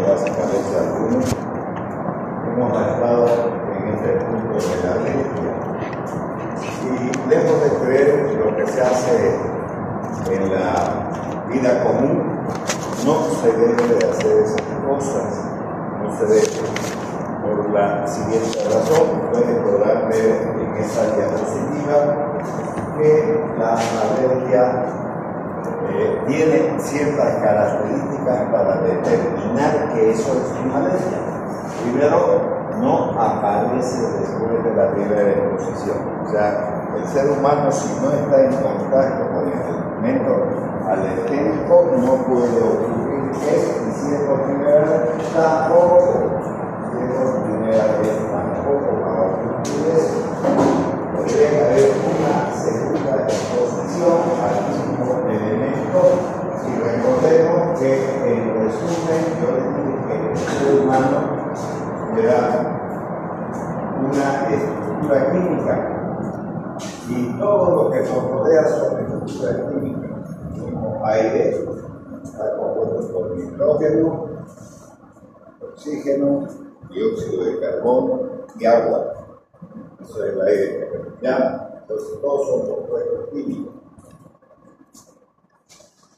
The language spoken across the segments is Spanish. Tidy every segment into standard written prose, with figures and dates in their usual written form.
básicamente algunos. Hemos estado en este punto de la alergia y lejos de creer lo que se hace en la vida común, no se debe de hacer esas cosas, no se debe. Por la siguiente razón, ustedes podrán ver en esa diapositiva que la alergia tiene ciertas características para determinar que eso es una alergia. Primero, no aparece después de la primera exposición. O sea, el ser humano, si no está en contacto con el elemento alergénico, no puede ocurrir eso. Y si es por primera vez, tampoco va a ocurrir eso. Podría haber una segunda exposición al mismo elemento. Y recordemos que, en resumen, yo les dije que el ser humano era una estructura química y todo lo que nos rodea son estructuras químicas, como aire, está compuesto por nitrógeno, oxígeno, dióxido de carbono y agua. Eso es el aire que respiramos. Entonces todos son compuestos químicos.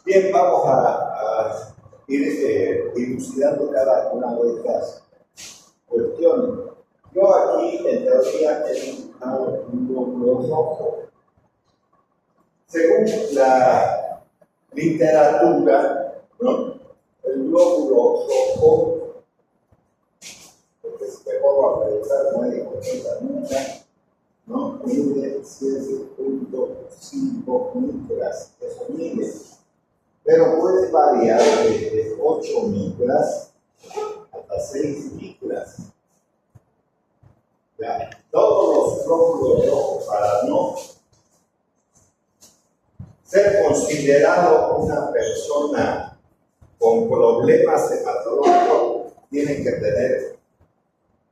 Bien, vamos a ir dilucidando cada una de estas cuestiones. Yo aquí, en teoría, he dibujado un glóbulo rojo. Según la literatura, ¿no? El glóbulo rojo, porque si me pongo a revisar, nadie comenta nunca, ¿no? Mide 7.5 micras, eso mide. Pero puede variar desde 8 micras hasta 6 micras. ¿Ya? Todos los glóbulos rojos, para no ser considerado una persona con problemas hematológicos, tienen que tener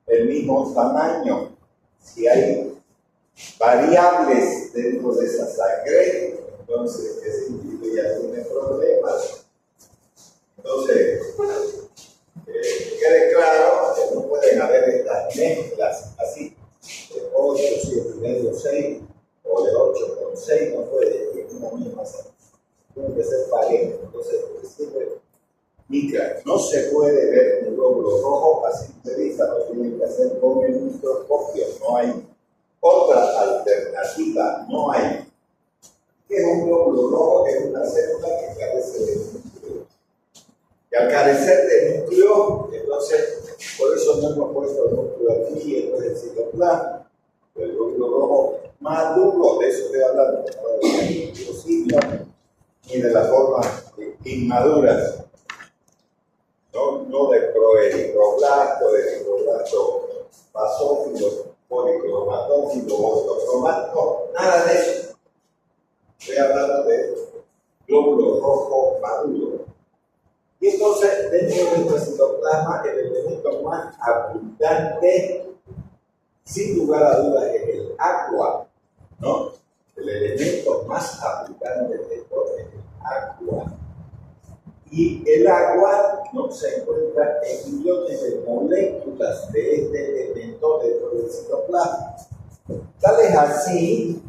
el mismo tamaño. Si hay variables dentro de esa sangre, entonces ese individuo ya tiene problemas. Entonces, quede claro que no pueden haber estas mezclas así, de 8, 7,5, 6, o de 8 con 6, no puede, es una misma sangre. Tiene que ser parejo. Entonces, micra, no se puede ver un glóbulo rojo a simple vista, lo tienen que hacer con el microscopio, no hay otra alternativa, no hay. ¿Qué es un glóbulo rojo? Es una célula que carece de núcleo. Y al carecer de núcleo, entonces, por eso no hemos puesto el núcleo aquí, y esto es el citoplasma. El glóbulo rojo maduro, de eso estoy hablando, no de la imposible, ni de las formas inmaduras. No de proericoblasto, de fibroblasto basófilo, policromatófilo, autocromático, nada de eso. Estoy hablando de glóbulo rojo maduro. Y entonces, dentro de nuestro citoplasma, el elemento más abundante, sin lugar a dudas, es el agua, ¿no? El elemento más abundante de todo es el agua. Y el agua, ¿no?, se encuentra en millones de moléculas de este elemento dentro del citoplasma. Tal es así,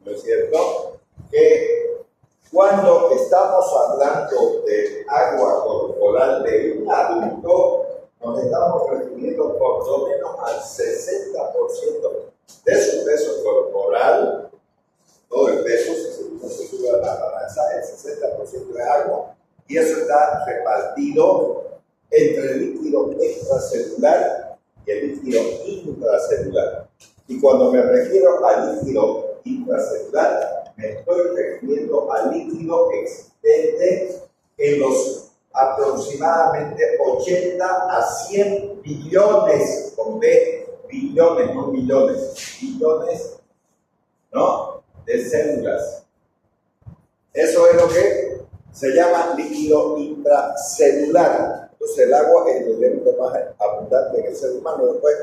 ¿no es cierto?, que cuando estamos hablando de agua corporal de un adulto, nos estamos refiriendo por lo menos al 60% de su peso corporal. Todo el peso, si se sube a la balanza, el 60% es agua. Y eso está repartido entre el líquido extracelular y el líquido intracelular. Y cuando me refiero al líquido intracelular, me estoy refiriendo al líquido existente en los aproximadamente 80 a 100 billones, con B, billones, no millones, billones, ¿no?, de células. Eso es lo que se llama líquido intracelular. Entonces el agua es el elemento más abundante en el ser humano. Después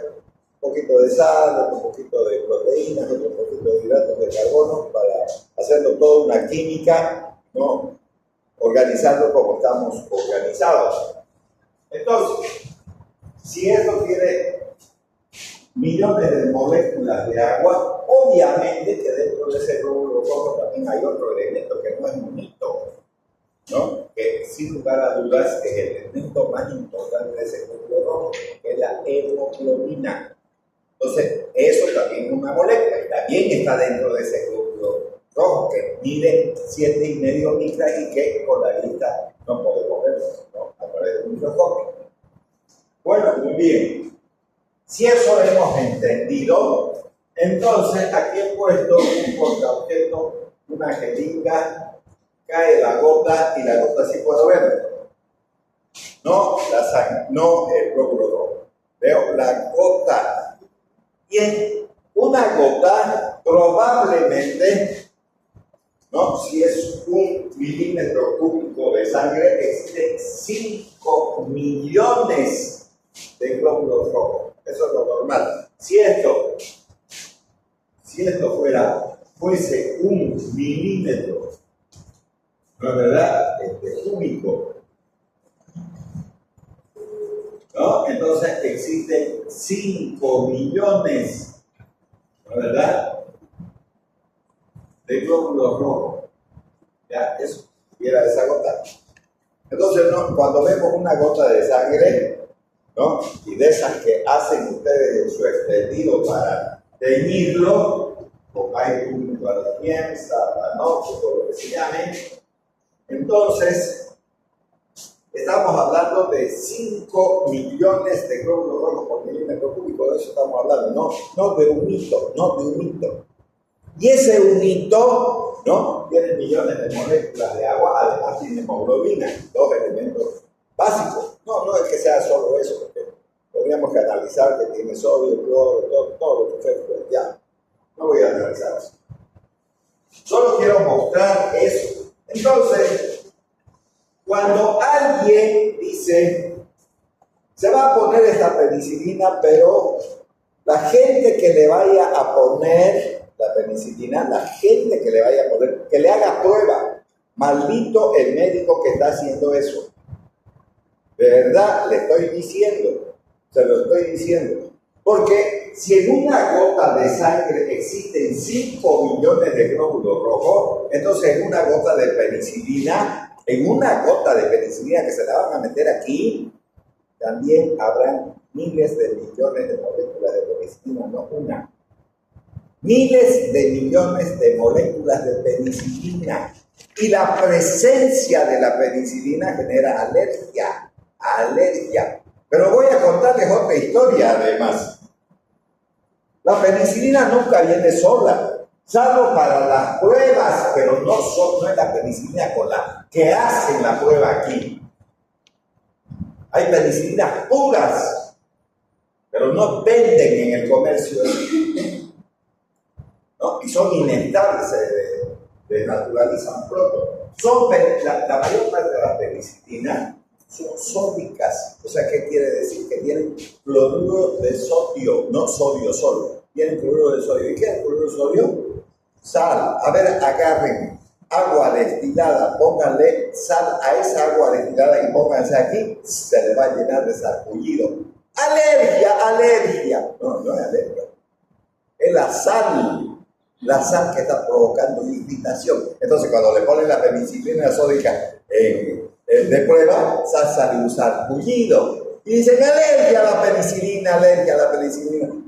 un poquito de sal, un poquito de proteínas, un poquito de hidratos de carbono para hacerlo toda una química, ¿no?, organizando como estamos organizados. Entonces, Si esto tiene millones de moléculas de agua, obviamente que dentro de ese glóbulo rojo también hay otro elemento que no es un mito, ¿no? Que sin lugar a dudas es el elemento más importante de ese glóbulo rojo, que es la hemoglobina. Entonces, eso también es una molécula y también está dentro de ese glóbulo rojo que mide 7,5 micras y que con la vista no podemos ver, ¿no? A través de un microscopio. Bueno, muy bien. Si eso hemos entendido, entonces aquí he puesto un portaobjeto, una jeringa, cae la gota y la gota sí puedo ver. No la sangre, no el glóbulo rojo. Veo la gota. Y en una gota, probablemente, ¿no? Si es 1 milímetro cúbico de sangre, existen 5 millones de glóbulos rojos. Eso es lo normal. Si esto fuese 1 milímetro, ¿no es verdad? Cúbico, ¿no? Entonces existen 5 millones, ¿no es verdad?, de glóbulos rojos. Ya, eso era esa gota. Entonces, ¿no? Cuando vemos una gota de sangre, ¿no? Y de esas que hacen ustedes su extendido para teñirlo, pongáis un guardián, sapanoche, por lo que se llame. Entonces, estamos hablando de 5 millones de glóbulos rojos por milímetro cúbico, de eso estamos hablando, no de un hito, no de un hito. Y ese unito, ¿no? Tiene millones de moléculas de agua, además tiene hemoglobina, 2 elementos básicos. No es que sea solo eso, porque podríamos que analizar que tiene sodio, cloro, todo lo que ustedes pueden, ya. No voy a analizar eso. Solo quiero mostrar eso. Entonces, cuando alguien dice, se va a poner esta penicilina, pero la gente que le vaya a poner la penicilina, la gente que le vaya a poner, que le haga prueba, maldito el médico que está haciendo eso. De verdad, le estoy diciendo, se lo estoy diciendo. Porque si en una gota de sangre existen 5 millones de glóbulos rojos, entonces en una gota de penicilina, que se la van a meter aquí, también habrán miles de millones de moléculas de penicilina, no una. Miles de millones de moléculas de penicilina. Y la presencia de la penicilina genera alergia. Pero voy a contarles otra historia además. La penicilina nunca viene sola, salvo para las pruebas, pero no es la penicilina con la que hacen la prueba aquí. Hay penicilinas puras, pero no venden en el comercio, ¿no? Y son inestables, se desnaturalizan pronto. La mayor parte de las penicilinas son sódicas. O sea, ¿qué quiere decir? Que tienen cloruro de sodio, no sodio solo. Tienen cloruro de sodio. ¿Y qué es cloruro de sodio? Sal. A ver, agarren agua destilada, pónganle sal a esa agua destilada y pónganse aquí, se le va a llenar de sarpullido. ¡Alergia! No es alergia. Es la sal que está provocando irritación. Entonces, cuando le ponen la penicilina sódica de prueba, sale un sarpullido. Y dicen, alergia a la penicilina.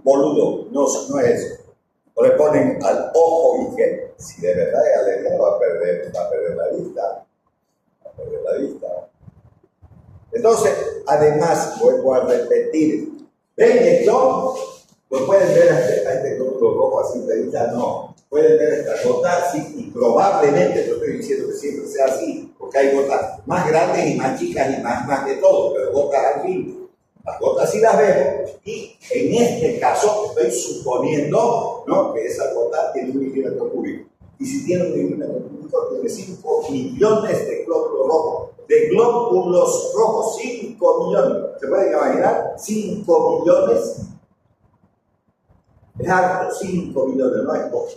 Boludo, no es eso. O le ponen al ojo y que, si de verdad es alergia, va a perder la vista. Entonces, además, vuelvo a repetir, ¿ven esto? ¿Lo pueden ver a este glóbulo rojo así de vista? No. Pueden ver esta gota, sí, y probablemente, yo estoy diciendo que siempre sea así, porque hay gotas más grandes y más chicas y más de todo, pero gotas al fin. Las gotas sí las vemos, y en este caso estoy suponiendo, ¿no?, que esa gota tiene 1 milímetro cúbico. Y si tiene 1 milímetro cúbico, tiene 5 millones de glóbulos rojos. De glóbulos rojos, 5 millones. ¿Se pueden imaginar? 5 millones. Es harto, 5 millones, no es poco.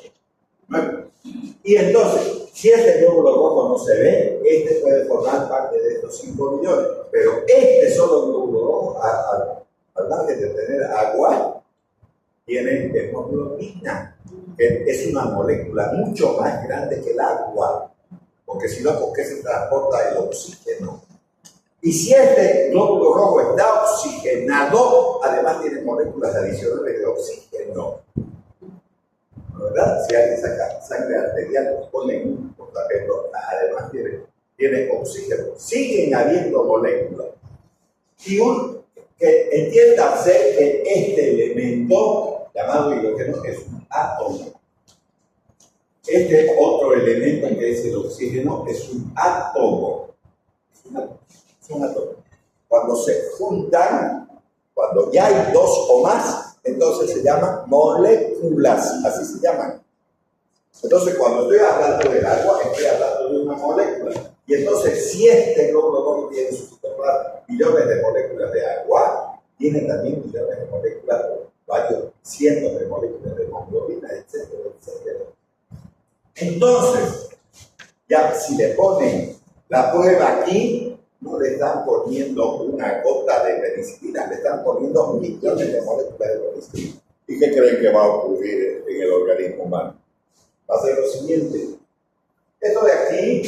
Y entonces, si este glóbulo rojo no se ve, este puede formar parte de estos 5 millones. Pero este solo glóbulo rojo, al margen de tener agua, tienen hemoglobina, que es una molécula mucho más grande que el agua, porque si no, ¿por qué se transporta el oxígeno? Y si este glóbulo rojo está oxigenado, además tiene moléculas adicionales de oxígeno, ¿verdad? Si alguien saca sangre arterial, pone un portapeto, además tiene oxígeno. Siguen habiendo moléculas. Y que entiéndase que este elemento, llamado hidrógeno, es un átomo. Este otro elemento que es el oxígeno es un átomo. Es un átomo. Cuando se juntan, cuando ya hay dos o más, entonces se llaman moléculas, así se llaman. Entonces, cuando estoy hablando del agua, estoy hablando de una molécula. Y entonces, si este glóbulo rojo tiene millones de moléculas de agua, tiene también millones de moléculas, varios cientos de moléculas de hemoglobina, etcétera, etcétera. Entonces, ya si le ponen la prueba aquí, no le están poniendo una gota de penicilina, le están poniendo millones de moléculas de penicilina. ¿Y qué creen que va a ocurrir en el organismo humano? Va a ser lo siguiente. Esto de aquí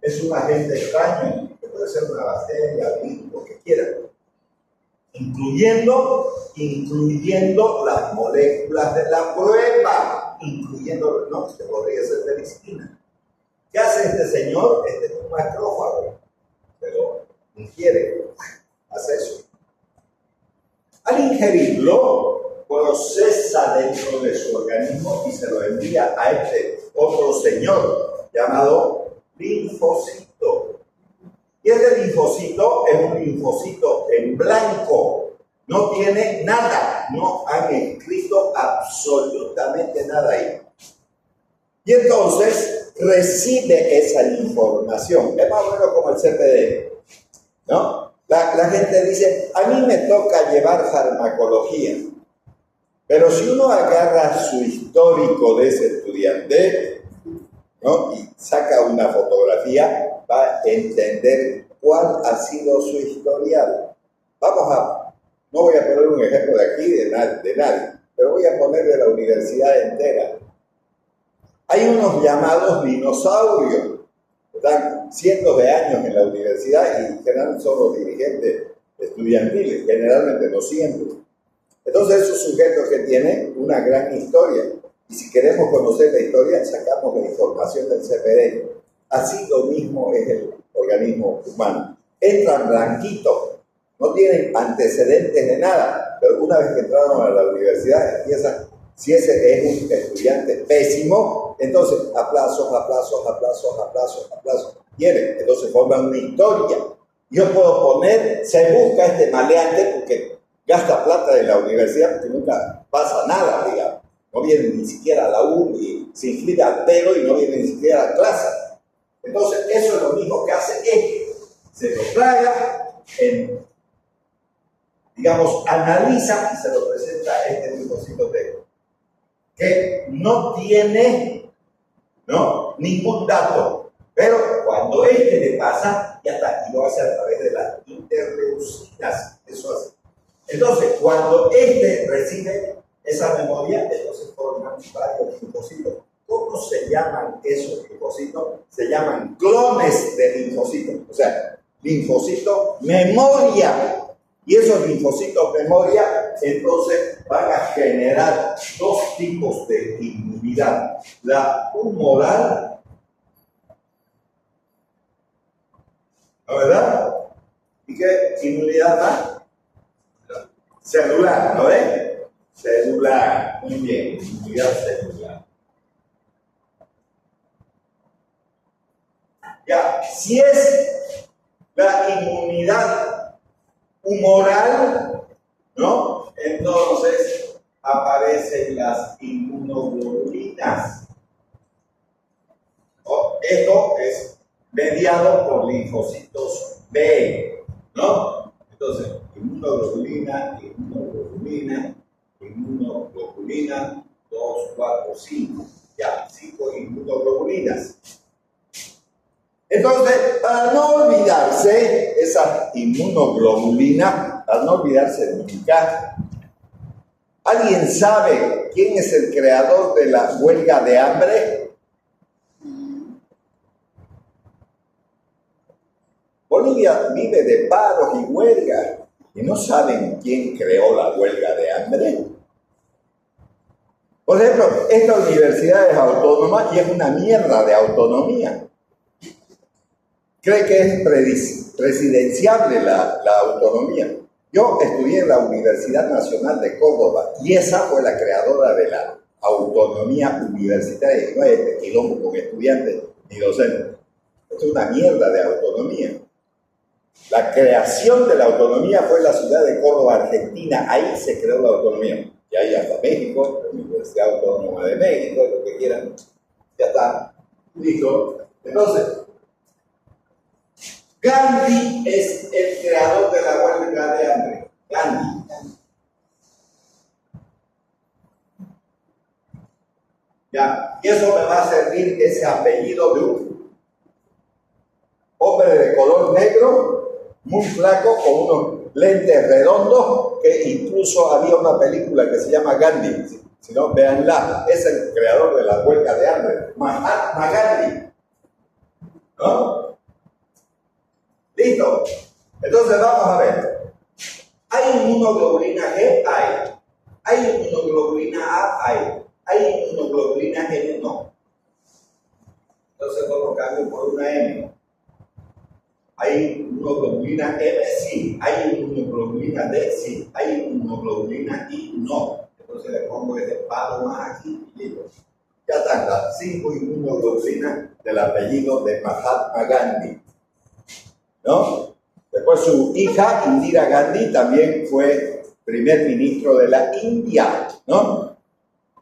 es un agente extraño, que puede ser una bacteria, virus, lo que quieran, incluyendo las moléculas de la prueba, incluyendo, no, que podría ser penicilina. ¿Qué hace este señor? Este es un macrófago, pero ingiere, hace eso. Al ingerirlo, procesa dentro de su organismo y se lo envía a este otro señor llamado linfocito. Y este linfocito es un linfocito en blanco, no tiene nada, no han escrito absolutamente nada ahí. Y entonces recibe esa información, es más o menos como el CPD, ¿no? La gente dice, a mí me toca llevar farmacología, pero si uno agarra su histórico de ese estudiante, ¿no? Y saca una fotografía, va a entender cuál ha sido su historial. No voy a poner un ejemplo de aquí, de nadie, pero voy a poner de la universidad entera. Hay unos llamados dinosaurios, están cientos de años en la universidad y generalmente son los dirigentes estudiantiles, generalmente no siempre. Entonces esos sujetos que tienen una gran historia, y si queremos conocer la historia, sacamos la información del CPD. Así lo mismo es el organismo humano. Entran blanquitos, no tienen antecedentes de nada, pero una vez que entraron a la universidad empiezan, si ese es un estudiante pésimo, entonces aplazos, tienen, entonces forman una historia. Yo puedo poner, se busca este maleante porque gasta plata en la universidad porque nunca pasa nada, digamos. No viene ni siquiera a la U y se inscribe al pelo y no viene ni siquiera a la clase. Entonces, eso es lo mismo que hace este. Se lo traga, analiza y se lo presenta a este linfocito T, que no tiene ningún dato. Pero cuando este le pasa, ya está, y lo hace a través de las interleucinas. Eso hace. Entonces, cuando este recibe esa memoria, entonces forman varios linfocitos. ¿Cómo se llaman esos linfocitos? Se llaman clones de linfocitos. O sea, linfocitos memoria. Y esos linfocitos memoria, entonces, van a generar dos tipos de inmunidad. La humoral, ¿no, verdad? ¿Y qué inmunidad da? Celular, ¿no ves? Celular, muy bien, inmunidad celular. Ya, si es la inmunidad humoral, ¿no? Entonces aparecen las inmunoglobulinas. Esto es mediado por linfocitos B, ¿no? Entonces, inmunoglobulina, 2, 4, 5. Ya, 5 inmunoglobulinas. Entonces, para no olvidarse, esa inmunoglobulina para no olvidarse nunca. ¿Alguien sabe quién es el creador de la huelga de hambre? Bolivia vive de paros y huelgas. ¿Y no saben quién creó la huelga de hambre? Por ejemplo, esta universidad es autónoma y es una mierda de autonomía. Cree que es presidenciable la autonomía. Yo estudié en la Universidad Nacional de Córdoba y esa fue la creadora de la autonomía universitaria. No hay este quilombo con estudiantes ni docentes. Es una mierda de autonomía. La creación de la autonomía fue en la ciudad de Córdoba, Argentina. Ahí se creó la autonomía. Y ahí hasta México, la Universidad Autónoma de México, lo que quieran. Ya está. Listo. Entonces, Gandhi es el creador de la huelga de hambre. Gandhi. Ya. Y eso me va a servir ese apellido de un hombre de color negro, muy flaco, con unos lentes redondos, que incluso había una película que se llama Gandhi. Si no, véanla. Es el creador de la huelga de hambre. Mahatma Gandhi. ¿No? ¿Listo? Entonces vamos a ver. ¿Hay inmunoglobulina G? ¿Hay inmunoglobulina A? ¿Hay inmunoglobulina N? No. Entonces lo cambio por una M. ¿Hay inmunoglobulina M? Sí. ¿Hay inmunoglobulina D? Sí. ¿Hay inmunoglobulina I? No. Entonces le pongo este palo más aquí y listo. Ya están las 5 inmunoglobulinas del apellido de Mahatma Gandhi. ¿No? Después su hija, Indira Gandhi, también fue primer ministro de la India, ¿no?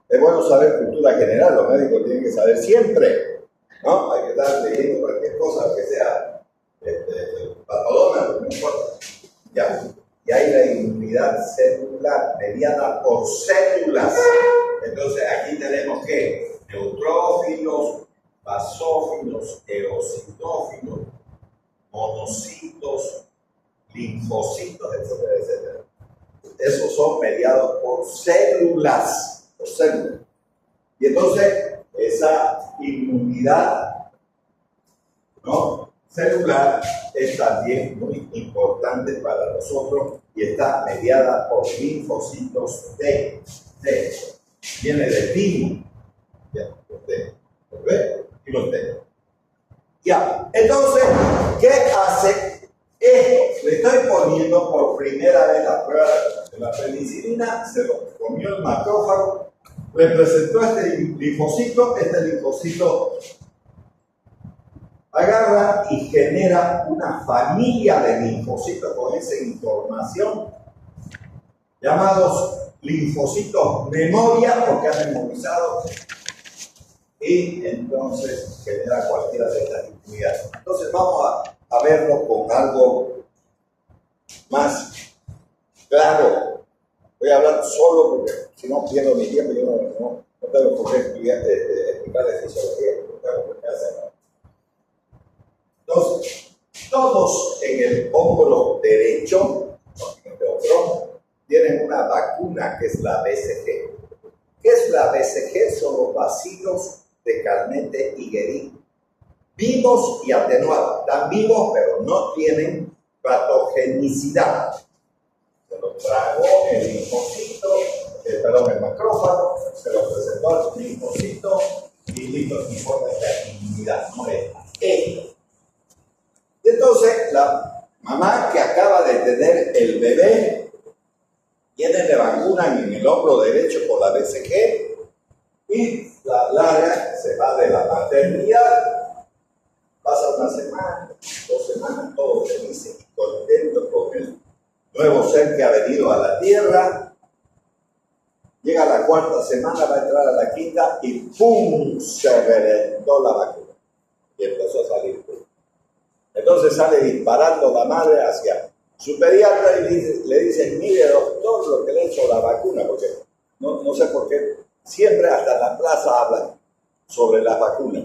Es bueno saber cultura general, los médicos tienen que saber siempre, ¿no? Hay que estar leyendo cualquier cosa que sea patológica, no importa. Ya. Y hay la inmunidad celular mediada por células. Entonces aquí tenemos que neutrófilos, basófilos, eositófilos, monocitos, linfocitos, etcétera, etcétera. Esos son mediados por células, Y entonces, esa inmunidad, ¿no?, celular es también muy importante para nosotros y está mediada por linfocitos T. Viene de timo. Ya, los T. ¿Los ve? Y los T. Ya, entonces, ¿qué hace esto? Le estoy poniendo por primera vez la prueba de la penicilina, se lo comió el macrófago, representó este linfocito agarra y genera una familia de linfocitos con esa información, llamados linfocitos memoria, porque han memorizado, y entonces genera cualquiera de estas inmunidades. Entonces vamos a verlo con algo más claro. Voy a hablar solo porque si no pierdo mi tiempo, yo no tengo por qué explicar de fisiología, no tengo por qué hacerlo. Entonces, todos en el hombro derecho, tienen una vacuna que es la BCG. ¿Qué es la BCG? Son los bacilos de Calmette y Guerin. Vivos y atenuados. Están vivos, pero no tienen patogenicidad. Se los tragó el linfocito, el macrófago, se los presentó al linfocito y listo, informa de la inmunidad. No es esto. Entonces, la mamá que acaba de tener el bebé, quienes le vacunan en el hombro derecho por la BCG y la larga se va de la maternidad, pasa una semana, 2 semanas, todos felices y contentos con el nuevo ser que ha venido a la tierra. Llega a la 4ª semana, va a entrar a la 5ª y ¡pum! Se reventó la vacuna y empezó a salir. Entonces sale disparando la madre hacia su pediatra y le dice: mire doctor, lo que le he hecho la vacuna, porque no sé por qué, siempre hasta en la plaza hablan sobre las vacunas.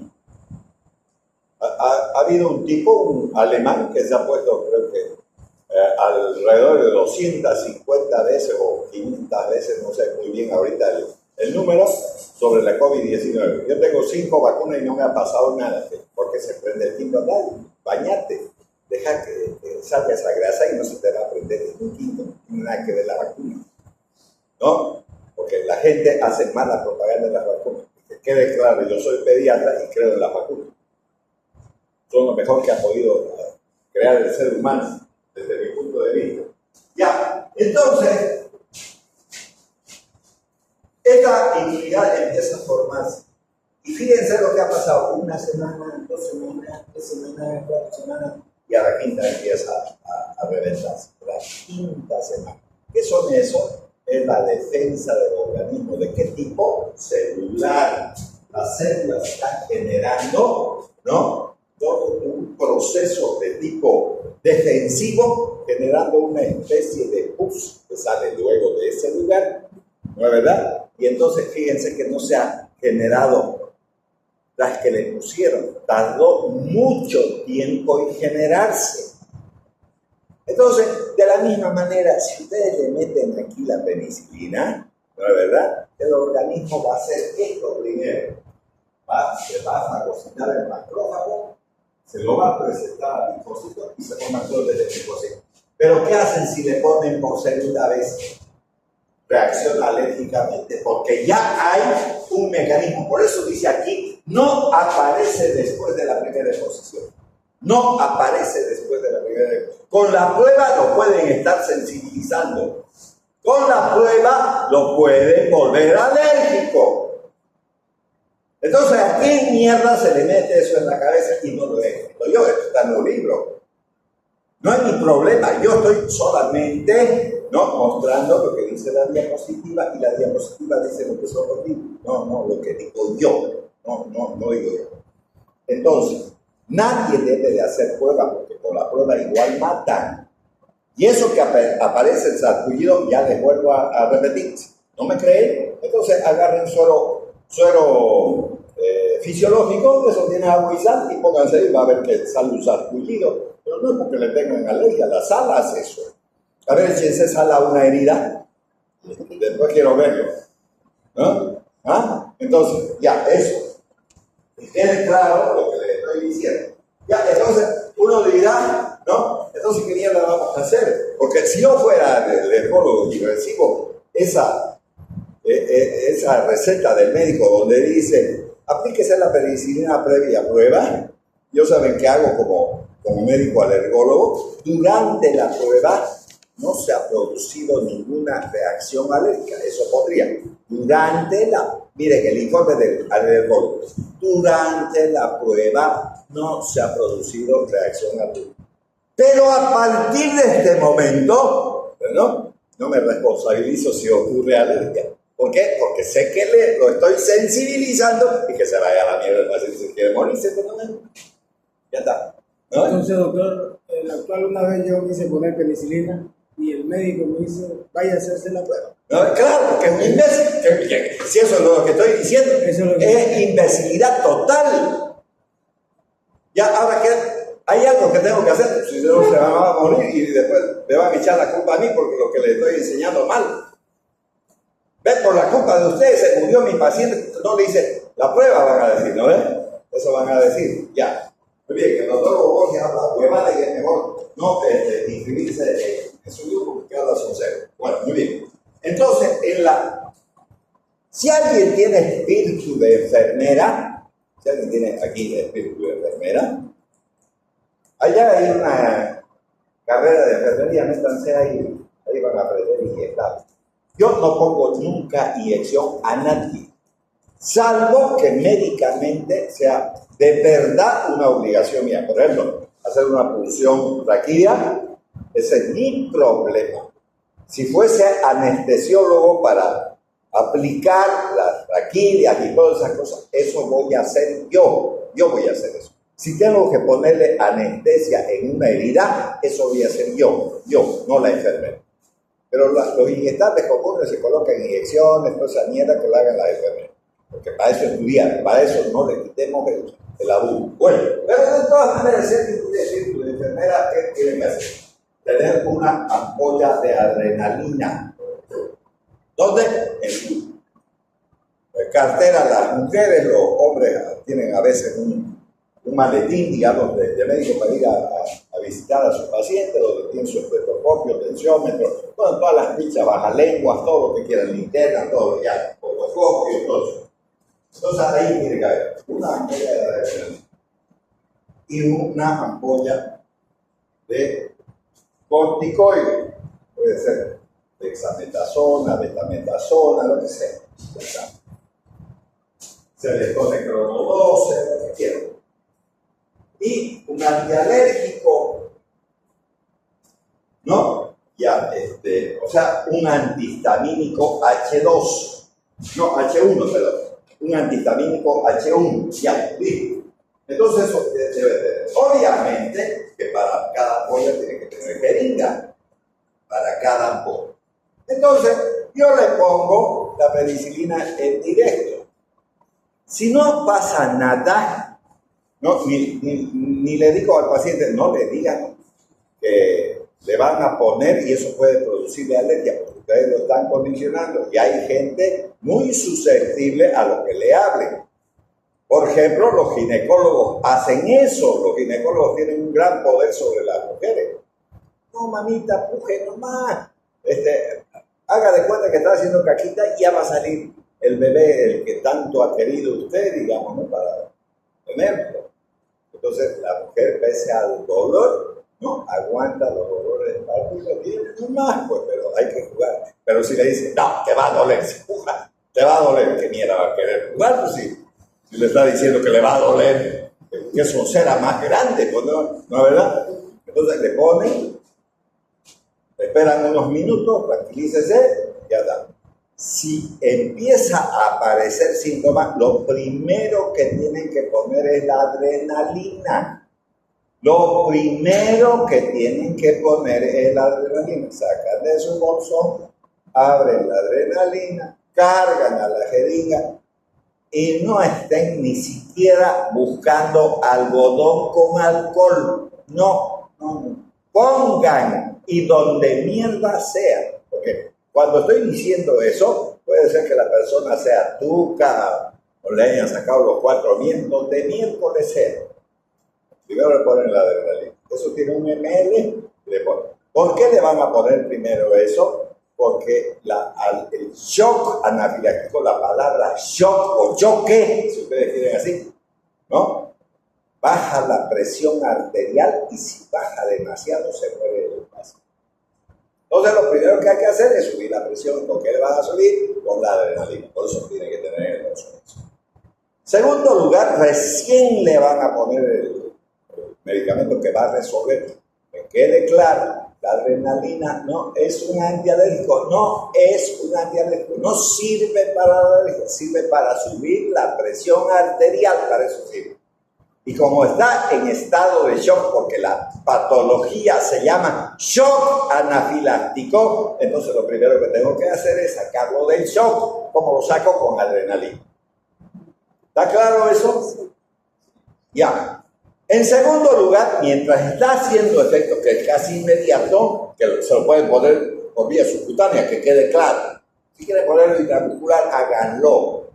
Ha habido un tipo, un alemán, que se ha puesto, creo que alrededor de 250 veces o 500 veces, no sé muy bien ahorita el número, sobre la COVID-19. Yo tengo 5 vacunas y no me ha pasado nada, porque se prende el quinto tal, bañate, deja que salga esa grasa y no se te va a prender ningún quinto, no tiene nada que ver la vacuna, ¿no? Porque la gente hace mala propaganda de las vacunas. Que quede claro, yo soy pediatra y creo en las vacunas. Son lo mejor que ha podido crear el ser humano, desde mi punto de vista. Ya, entonces, esta inmunidad empieza a formarse. Y fíjense lo que ha pasado. 1 semana, 2 semanas, 3 semanas, 4 semanas, y a la quinta empieza a reventarse. La quinta semana. ¿Qué son eso? Es la defensa del organismo. ¿De qué tipo? Celular. Las células están generando, ¿no?, todo un proceso de tipo defensivo, generando una especie de pus que sale luego de ese lugar, ¿no es verdad? Y entonces fíjense que no se ha generado las que le pusieron. Tardó mucho tiempo en generarse. Entonces, de la misma manera, si ustedes le meten aquí la penicilina, ¿no es verdad?, el organismo va a hacer esto primero. Se va a fagocitar el macrófago, se lo va a presentar al linfocito y se forman todos los linfocitos. Pero ¿qué hacen si le ponen por segunda vez? Reacciona alérgicamente, porque ya hay un mecanismo. Por eso dice aquí, no aparece después de la primera exposición. No aparece después de la primera exposición. Con la prueba lo pueden estar sensibilizando. Con la prueba lo pueden volver alérgico. Entonces, ¿a qué mierda se le mete eso en la cabeza? Y no lo he escrito yo, esto está en los libros. No es mi problema, yo estoy solamente, ¿no?, mostrando lo que dice la diapositiva, y la diapositiva dice lo que son los libros. No, lo que digo yo. No digo yo. Entonces, nadie debe de hacer prueba, porque con la prueba igual matan. Y eso que aparece el sarpullido, ya les vuelvo a repetir. ¿No me creen? Entonces agarren suero fisiológico, eso tiene agua y sal, y pónganse ahí, va a ver que sale un sarpullido. Pero no es porque le tengan alergia, la sal hace eso. A ver, échense sal a una herida, después quiero verlo. ¿No? ¿Ah? Entonces, ya, eso. Y quede claro lo que les estoy diciendo. Ya, entonces, uno dirá, ¿no? Entonces, ¿qué mierda vamos a hacer? Porque si yo fuera el alergólogo y recibo esa receta del médico donde dice, aplíquese la penicilina previa prueba, yo saben qué hago como médico alergólogo. Durante la prueba no se ha producido ninguna reacción alérgica. Eso podría. Miren el informe del alergólogo. Durante la prueba no se ha producido reacción alérgica. Pero a partir de este momento, no me responsabilizo si ocurre alergia. ¿Por qué? Porque sé que lo estoy sensibilizando y que se vaya a la mierda el paciente si quiere morirse. Ya está. ¿No? Entonces, doctor, el actual una vez yo quise poner penicilina y el médico me dice, vaya a hacerse la prueba. No, claro, que es un imbécil. Si eso es lo que estoy diciendo, es imbecilidad total. Ya, ahora que hay algo que tengo que hacer, si no se van a morir y después me van a echar la culpa a mí porque lo que les estoy enseñando mal. ¿Ves? Por la culpa de ustedes se murió mi paciente. No le hice la prueba, van a decir, ¿no ves? Eso van a decir, ya. Muy bien, que el doctor Borges habla huevada y es mejor no inscribirse en su grupo porque habla sincero. Bueno, muy bien. Entonces, si alguien tiene espíritu de enfermera, si alguien tiene aquí espíritu de enfermera, allá hay una carrera de enfermería, métanse ahí van a aprender inyectar. Yo no pongo nunca inyección a nadie, salvo que médicamente sea de verdad una obligación mía. Por ejemplo, hacer una punción raquídea, ese es mi problema. Si fuese anestesiólogo para aplicar las raquídeas y todas esas cosas, eso voy a hacer yo. Yo voy a hacer eso. Si tengo que ponerle anestesia en una herida, eso voy a hacer yo, no la enfermera. Pero los inyectables comunes se colocan inyecciones, toda esa mierda que la hagan las enfermeras. Porque para eso estudiar, para eso no le quitemos el abuso. Bueno, pero de todas maneras, si alguien tiene espíritu de enfermera, ¿qué tienen que hacer? tener una ampolla de adrenalina. ¿Dónde? En su cartera. Las mujeres, los hombres tienen a veces un maletín, digamos, de médico para ir a visitar a sus pacientes, donde tienen su estetoscopio, tensiómetro, todas las fichas, bajalenguas, todo lo que quieran, linterna, todo, ya, otoscopio, todo eso. Entonces ahí tiene que haber una ampolla de adrenalina y una ampolla de corticoide. Puede ser dexametasona, betametasona, lo que sea. Se les pone crono 12, lo que quieran. Y un antialérgico, ¿no? Ya, o sea, un antihistamínico H2, no, H1, perdón, un antihistamínico H1, ya, ¿sí? Entonces eso debe tener. Obviamente que para cada ampolla tiene que tener jeringa, para cada ampolla. Entonces, yo le pongo la penicilina en directo. Si no pasa nada, no, ni le digo al paciente, no le digan que le van a poner y eso puede producirle alergia, porque ustedes lo están condicionando. Y hay gente muy susceptible a lo que le hablen. Por ejemplo, los ginecólogos hacen eso. Los ginecólogos tienen un gran poder sobre las mujeres. No, mamita, puje nomás. Haga de cuenta que está haciendo caquita y ya va a salir el bebé, el que tanto ha querido usted, digamos, ¿no? Para tenerlo. Entonces, la mujer, pese al dolor, no aguanta los dolores de parto y lo tiene nomás, pues, pero hay que jugar. Pero si le dice, no, te va a doler, si puja, te va a doler, ¿qué mierda va a querer jugar? Pues si le está diciendo que le va a doler, que eso será más grande, pues, ¿no es verdad? Entonces le ponen, esperan unos minutos, tranquilícese, ya está. Si empieza a aparecer síntomas, lo primero que tienen que poner es la adrenalina. Lo primero que tienen que poner es la adrenalina. Sacan de su bolsón, abren la adrenalina, cargan a la jeringa y no estén ni siquiera buscando algodón con alcohol. No. Pongan y donde mierda sea. Porque cuando estoy diciendo eso, puede ser que la persona sea tuca o le hayan sacado los 4 vientos, de miércoles sea. Primero le ponen la adrenalina. Eso tiene un ml y le ponen. ¿Por qué le van a poner primero eso? Porque el shock anafiláctico, la palabra shock o choque, si ustedes quieren así, ¿no? Baja la presión arterial y si baja demasiado se muere el paciente. Entonces lo primero que hay que hacer es subir la presión. ¿Con qué le van a subir? Con la adrenalina. Por eso tiene que tener el bolso. Segundo lugar, recién le van a poner el medicamento que va a resolver. Que quede claro, la adrenalina no es un antialérgico, no sirve para la alergia, sirve para subir la presión arterial, para eso sirve. Y como está en estado de shock, porque la patología se llama shock anafiláctico, entonces lo primero que tengo que hacer es sacarlo del shock, como lo saco con adrenalina. ¿Está claro eso? Ya. En segundo lugar, mientras está haciendo efecto, que es casi inmediato, que se lo pueden poner por vía subcutánea, que quede claro. Si quieren ponerlo intramuscular, háganlo.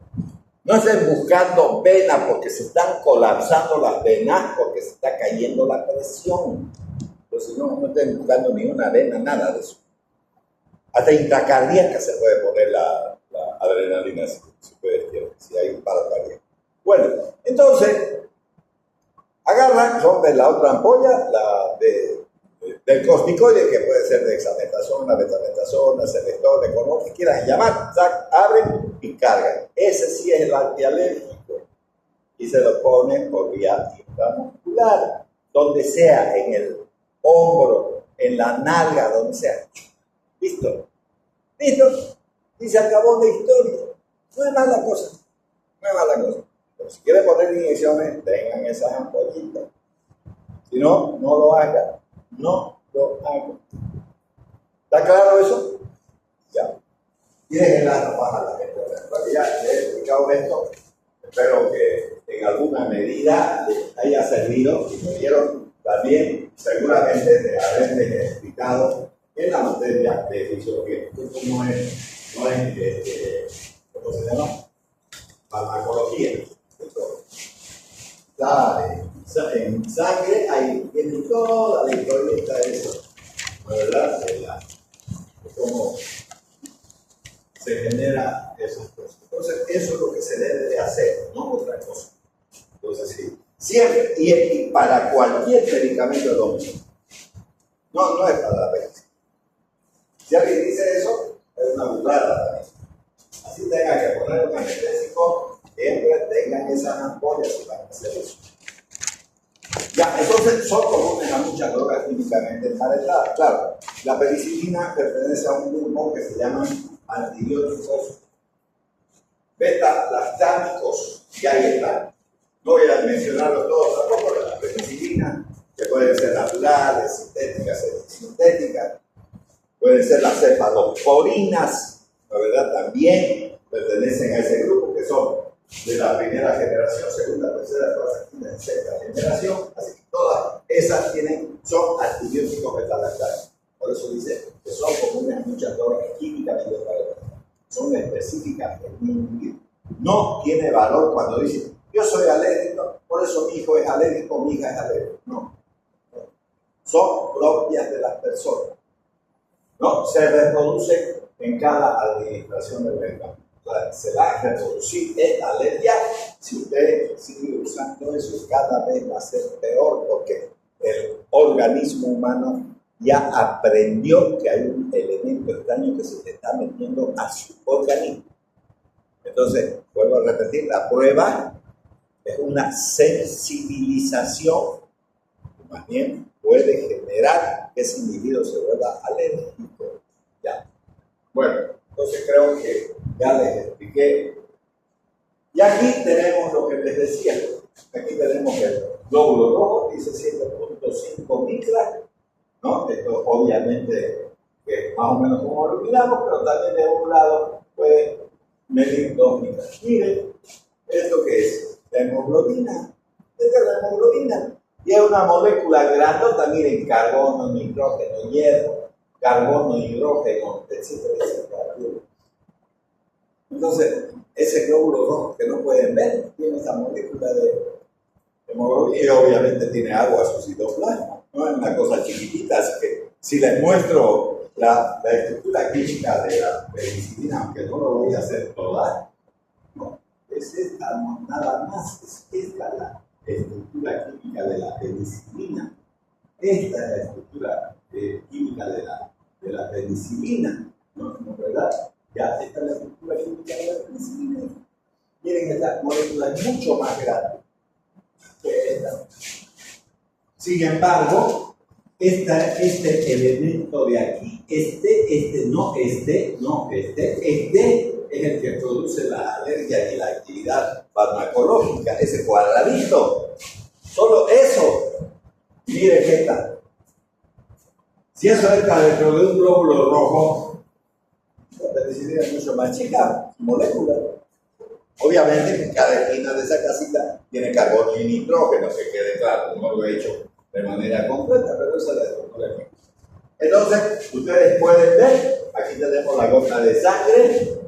No estén buscando venas porque se están colapsando las venas, porque se está cayendo la presión. Entonces no estén buscando ni una vena, nada de eso. Hasta intracardíaca se puede poner la adrenalina, si ustedes quieren, si hay un paro cardíaco. Bueno, entonces, agarran, rompen la otra ampolla, del corticoide, que puede ser de dexametasona, betametasona, celestona, con lo que quieran llamar, abren y cargan. Ese sí es el antialérgico. Y se lo ponen por vía intramuscular, donde sea, en el hombro, en la nalga, donde sea. ¿Listo? ¿Listo? Y se acabó la historia. No es mala cosa. Pero si quieren poner inyecciones, tengan esas ampollitas. Si no, no lo hagan. No lo hagan. ¿Está claro eso? Ya. Y déjenla nomás a la gente. Ya les he explicado esto. Espero que en alguna medida les haya servido y me dieron también seguramente de haberles explicado aplicado en la materia de fisiología. Esto no es ¿cómo se llama? Farmacología. Esto está en sangre, ahí viene toda la historieta de eso, ¿verdad? De cómo se genera esas cosas. Entonces, eso es lo que se debe de hacer, no otra cosa. Entonces, sí, siempre, y para cualquier medicamento es lo mismo. No es para la medicina. Si alguien dice eso, es una burrada también. Así tenga que poner un anestésico, siempre tengan esas ampollas y van a hacer eso. Ya, entonces son comunes a muchas drogas químicamente emparentadas. Claro, la penicilina pertenece a un grupo que se llama antibióticos beta-lactámicos, que ahí están. No voy a mencionarlos todos tampoco, pero la penicilina, que pueden ser naturales, sintéticas, pueden ser las cefalosporinas, la verdad también pertenecen a ese grupo, que son de la primera generación, segunda, tercera, cuarta, quinta, sexta generación, así que todas esas son antibióticos beta-lactámicos. Por eso dice que son comunes a muchas drogas químicas y son específicas en mi individuo. No tiene valor cuando dice, yo soy alérgico, por eso mi hijo es alérgico, mi hija es alérgica. No. Son propias de las personas. No, se reproducen en cada administración del medicamento. Se va a reproducir esta alergia si usted sigue usando eso, cada vez va a ser peor porque el organismo humano ya aprendió que hay un elemento extraño que se le está metiendo a su organismo. Entonces, vuelvo a repetir, la prueba es una sensibilización, más bien puede generar que ese individuo se vuelva alérgico. Ya. Bueno, entonces creo que ya les expliqué. Y aquí tenemos lo que les decía. Aquí tenemos el glóbulo rojo, dice 7.5 micras, ¿no? Esto obviamente es más o menos como lo miramos, pero también de un lado puede medir 2 micras. Miren, ¿esto qué es? La hemoglobina. Esta es la hemoglobina. Y es una molécula grandota, miren, carbono, nitrógeno, hierro, carbono, hidrógeno, etcétera, etcétera. Entonces, ese glóbulo rojo que no pueden ver tiene esa molécula de hemoglobina y obviamente tiene agua, su citoplasma. No es una cosa chiquitita, así que si les muestro la estructura química de la penicilina, aunque no lo voy a hacer toda, no, es esta, no, nada más, es esta la estructura química de la penicilina. Esta es la estructura química de la penicilina, ¿no? ¿Verdad? Ya, esta es la estructura química de la penicilina. Miren, esta molécula es mucho más grande que esta. Sin embargo, este elemento de aquí, este es el que produce la alergia y la actividad farmacológica, ese cuadradito. Solo eso. Miren esta. Si eso entra dentro de un glóbulo rojo, la penicilina es mucho más chica, molécula. Obviamente que cada esquina de esa casita tiene carbono y nitrógeno, que quede claro, no lo he hecho de manera completa, pero esa es la estructura aquí. Entonces, ustedes pueden ver, aquí tenemos la gota de sangre,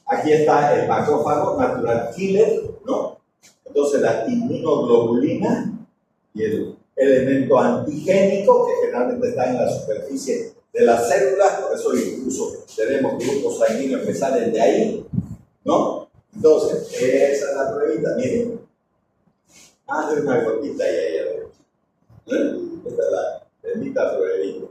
aquí está el macrófago, natural killer, ¿no? Entonces, la inmunoglobulina y el elemento antigénico, que generalmente está en la superficie de las células, por eso incluso tenemos grupos sanguíneos que salen de ahí, ¿no? Entonces, esa es la pruebita, miren. Hace una gotita y ahí adentro. Esta es la bendita pruebita.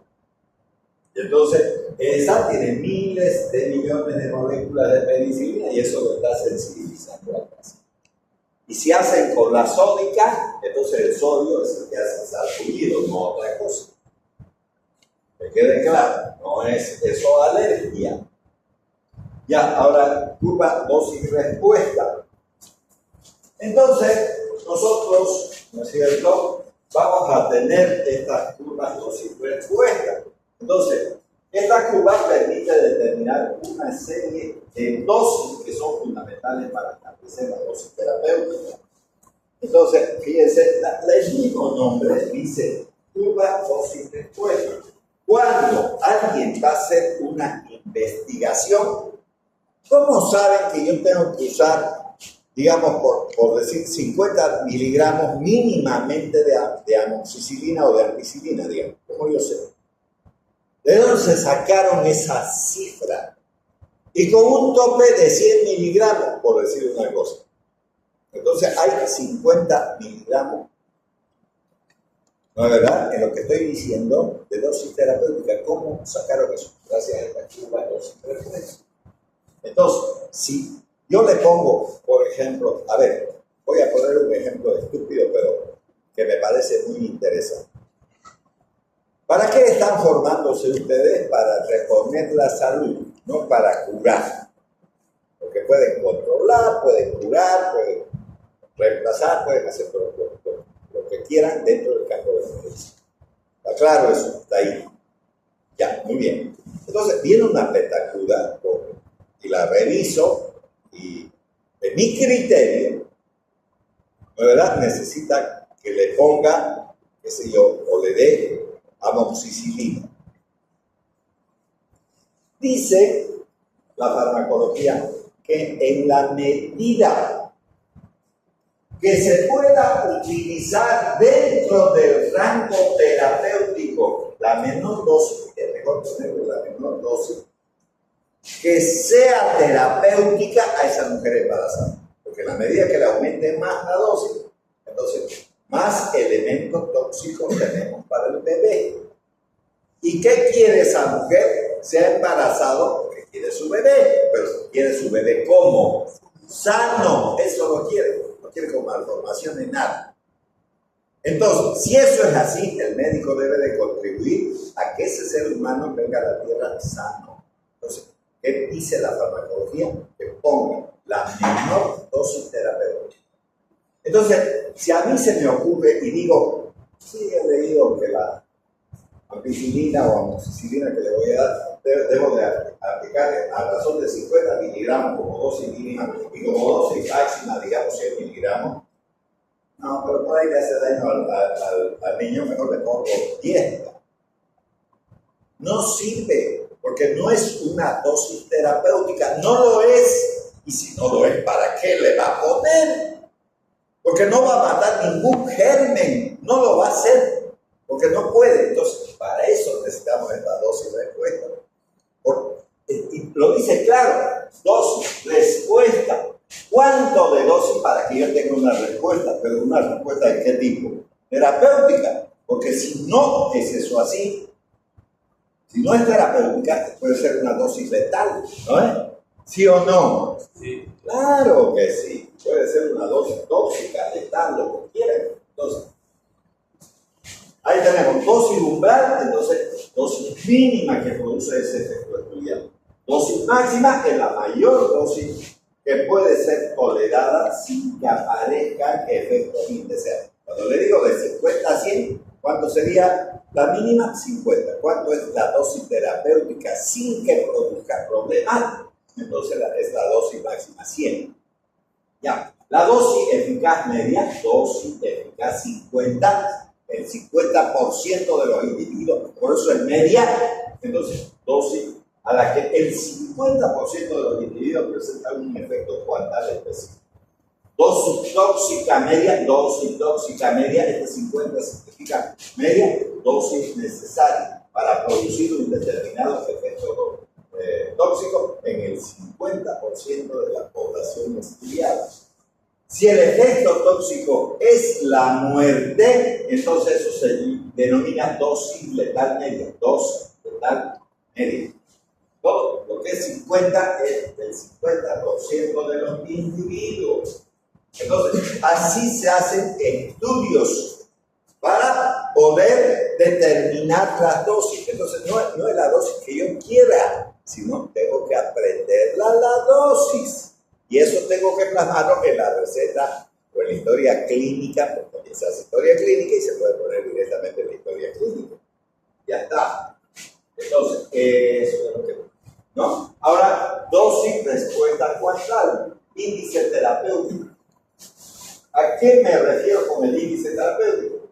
Y entonces, esa tiene miles de millones de moléculas de penicilina y eso lo está sensibilizando al paciente. Y si hacen con la sódica, entonces el sodio es el que hace sarpullido, no otra cosa. Que quede claro, no es eso alergia. Ya, ahora, curva dosis-respuesta. Entonces, nosotros, ¿no es cierto?, vamos a tener estas curvas dosis-respuesta. Entonces, esta curva permite determinar una serie de dosis que son fundamentales para establecer la dosis terapéutica. Entonces, fíjense, el mismo nombre dice curva dosis-respuesta. Cuando alguien va a hacer una investigación, ¿cómo saben que yo tengo que usar, digamos, por decir, 50 miligramos mínimamente de amoxicilina o de ampicilina, digamos? ¿Cómo yo sé? ¿De dónde se sacaron esa cifra? Y con un tope de 100 miligramos, por decir una cosa. Entonces hay 50 miligramos, ¿no es verdad? En lo que estoy diciendo de dosis terapéutica. ¿Cómo sacaron eso? Gracias a esta chupa dosis terapéutica. Entonces, si yo le pongo, por ejemplo, a ver, voy a poner un ejemplo estúpido, pero que me parece muy interesante. ¿Para qué están formándose ustedes? Para reponer la salud, no para curar. Porque pueden controlar, pueden curar, pueden reemplazar, pueden hacer todo lo que quieran dentro del campo de la medicina. ¿Está claro eso? Está ahí. Ya, muy bien. Entonces, viene una petacuda y la reviso y de mi criterio, ¿no es verdad? Necesita que le ponga, qué sé yo, o le dé amoxicilina. Dice la farmacología que en la medida que se pueda utilizar dentro del rango terapéutico la menor dosis, es mejor ponerle la menor dosis, que sea terapéutica a esa mujer embarazada. Porque en la medida que le aumente más la dosis, entonces más elementos tóxicos tenemos para el bebé. ¿Y qué quiere esa mujer? Se ha embarazado porque quiere su bebé, pero quiere su bebé ¿cómo? Sano, eso lo quiere, no quiere con malformación ni nada. Entonces, si eso es así, el médico debe de contribuir a que ese ser humano venga a la tierra sano. Entonces, ¿qué dice la farmacología? Que ponga la menor dosis terapéutica. Entonces, si a mí se me ocurre y digo, sí, he leído que la ampicilina o amoxicilina que le voy a dar, debo de aplicar a razón de 50 miligramos como dosis mínima y como dosis máxima, digamos 100 miligramos. No, pero por ahí le hace daño al niño, mejor le pongo 10. No sirve, porque no es una dosis terapéutica, no lo es. Y si no lo es, ¿para qué le va a poner? Porque no va a matar ningún germen, no lo va a hacer, porque no puede. Entonces, para eso necesitamos esta dosis respuesta. Y lo dice claro, dosis respuesta. ¿Cuánto de dosis para que yo tenga una respuesta? Pero una respuesta ¿de qué tipo? Terapéutica. Porque si no es eso así, si no es terapéutica, puede ser una dosis letal, ¿no es? ¿Sí o no? Sí. Claro que sí. Puede ser una dosis tóxica, letal, lo que quieran. Entonces, ahí tenemos dosis umbral, entonces dosis mínima que produce ese efecto estudiado. Dosis máxima es la mayor dosis que puede ser tolerada sin que aparezcan efectos indeseados. Cuando le digo de 50 a 100, ¿cuánto sería la mínima? 50. ¿Cuánto es la dosis terapéutica sin que produzca problemas? Entonces es la dosis máxima, 100. Ya, la dosis eficaz media, dosis eficaz 50, el 50% de los individuos, por eso es media, entonces dosis a la que el 50% de los individuos presentan un efecto cuantal específico. Dosis tóxica media, este 50 significa media dosis necesaria para producir un determinado efecto tóxico en el 50% de la población estudiada. Si el efecto tóxico es la muerte, entonces eso se denomina dosis letal media, dosis letal media. Todo lo que es 50 es del 50% de los individuos. Entonces, así se hacen estudios para poder determinar las dosis. Entonces, no es la dosis que yo quiera, sino tengo que aprender la dosis. Y eso tengo que plasmarlo en la receta o en la historia clínica, porque también se hace historia clínica y se puede poner directamente en la historia clínica. Ya está. Entonces, eso es lo que... ¿no? Ahora, dosis respuesta cuantal, índice terapéutico. ¿A qué me refiero con el índice terapéutico?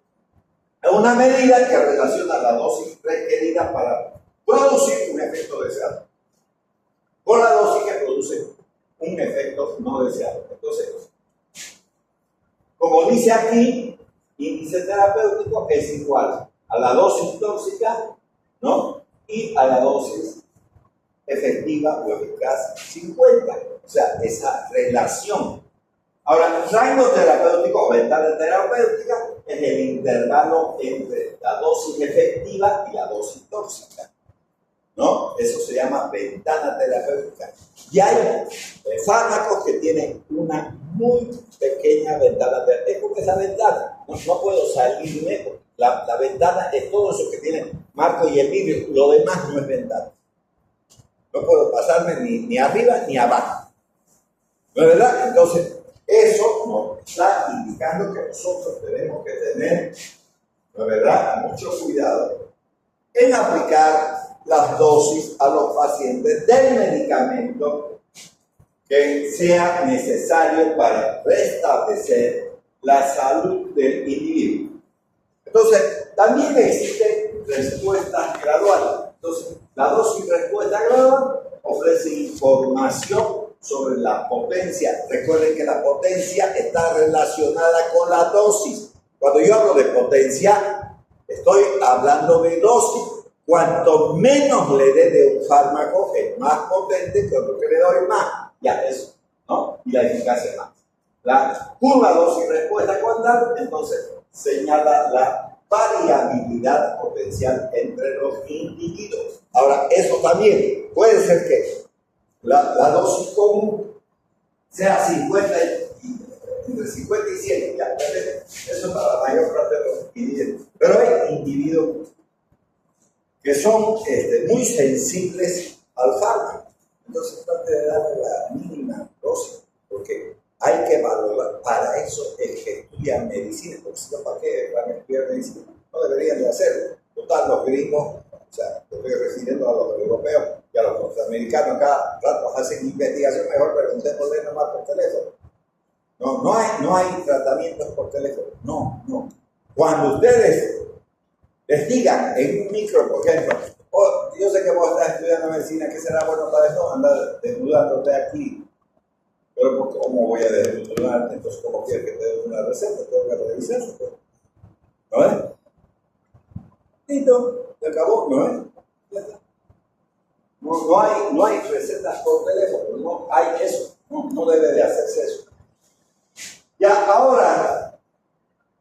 Es una medida que relaciona la dosis requerida para producir un efecto deseado con la dosis que produce un efecto no deseado. Entonces, como dice aquí, índice terapéutico es igual a la dosis tóxica, ¿no? Y a la dosis efectiva o eficaz 50. O sea, esa relación. Ahora, rango terapéutico o ventana terapéutica es el intervalo entre la dosis efectiva y la dosis tóxica, ¿no? Eso se llama ventana terapéutica. Y hay fármacos que tienen una muy pequeña ventana terapéutica. Es como esa ventana. No puedo salirme. La ventana es todo eso que tiene marco y el vidrio. Lo demás no es ventana. No puedo pasarme ni arriba ni abajo. ¿No es verdad? Entonces, eso nos está indicando que nosotros tenemos que tener, ¿no es verdad?, mucho cuidado en aplicar las dosis a los pacientes del medicamento que sea necesario para restablecer la salud del individuo. Entonces, también existen respuestas graduales. Entonces, la dosis respuesta gradual ofrece información sobre la potencia. Recuerden que la potencia está relacionada con la dosis. Cuando yo hablo de potencia, estoy hablando de dosis. Cuanto menos le dé de un fármaco, es más potente que otro que le doy más. Ya, eso, ¿no? Y la eficacia más. La curva dosis-respuesta cuantal, entonces, señala la variabilidad potencial entre los individuos. Ahora, eso también puede ser que la dosis común sea 50 entre 50 y 100, ya, eso es para la mayor parte de los individuos. Pero hay individuos que son muy sensibles al fármaco. Entonces trate de darle la mínima dosis, porque hay que valorar. Para eso es que estudian medicina, porque si no, ¿para qué van a estudiar medicina? No deberían de hacerlo. Total, los gringos, o sea, lo estoy refiriendo a los europeos y a los norteamericanos, cada rato hacen investigación, mejor preguntémosle nomás por teléfono. No hay tratamientos por teléfono. No. Cuando ustedes les digan en un micro, por ejemplo, yo sé que vos estás estudiando medicina, ¿qué será bueno para esto? Andar desnudándote aquí. Pero ¿cómo voy a desnudarte? Entonces, ¿cómo quieres que te dé una receta? Tengo que revisar eso. ¿No es? Listo, se acabó, ¿no es? No hay recetas por teléfono, no hay eso. No debe de hacerse eso. Ya, ahora,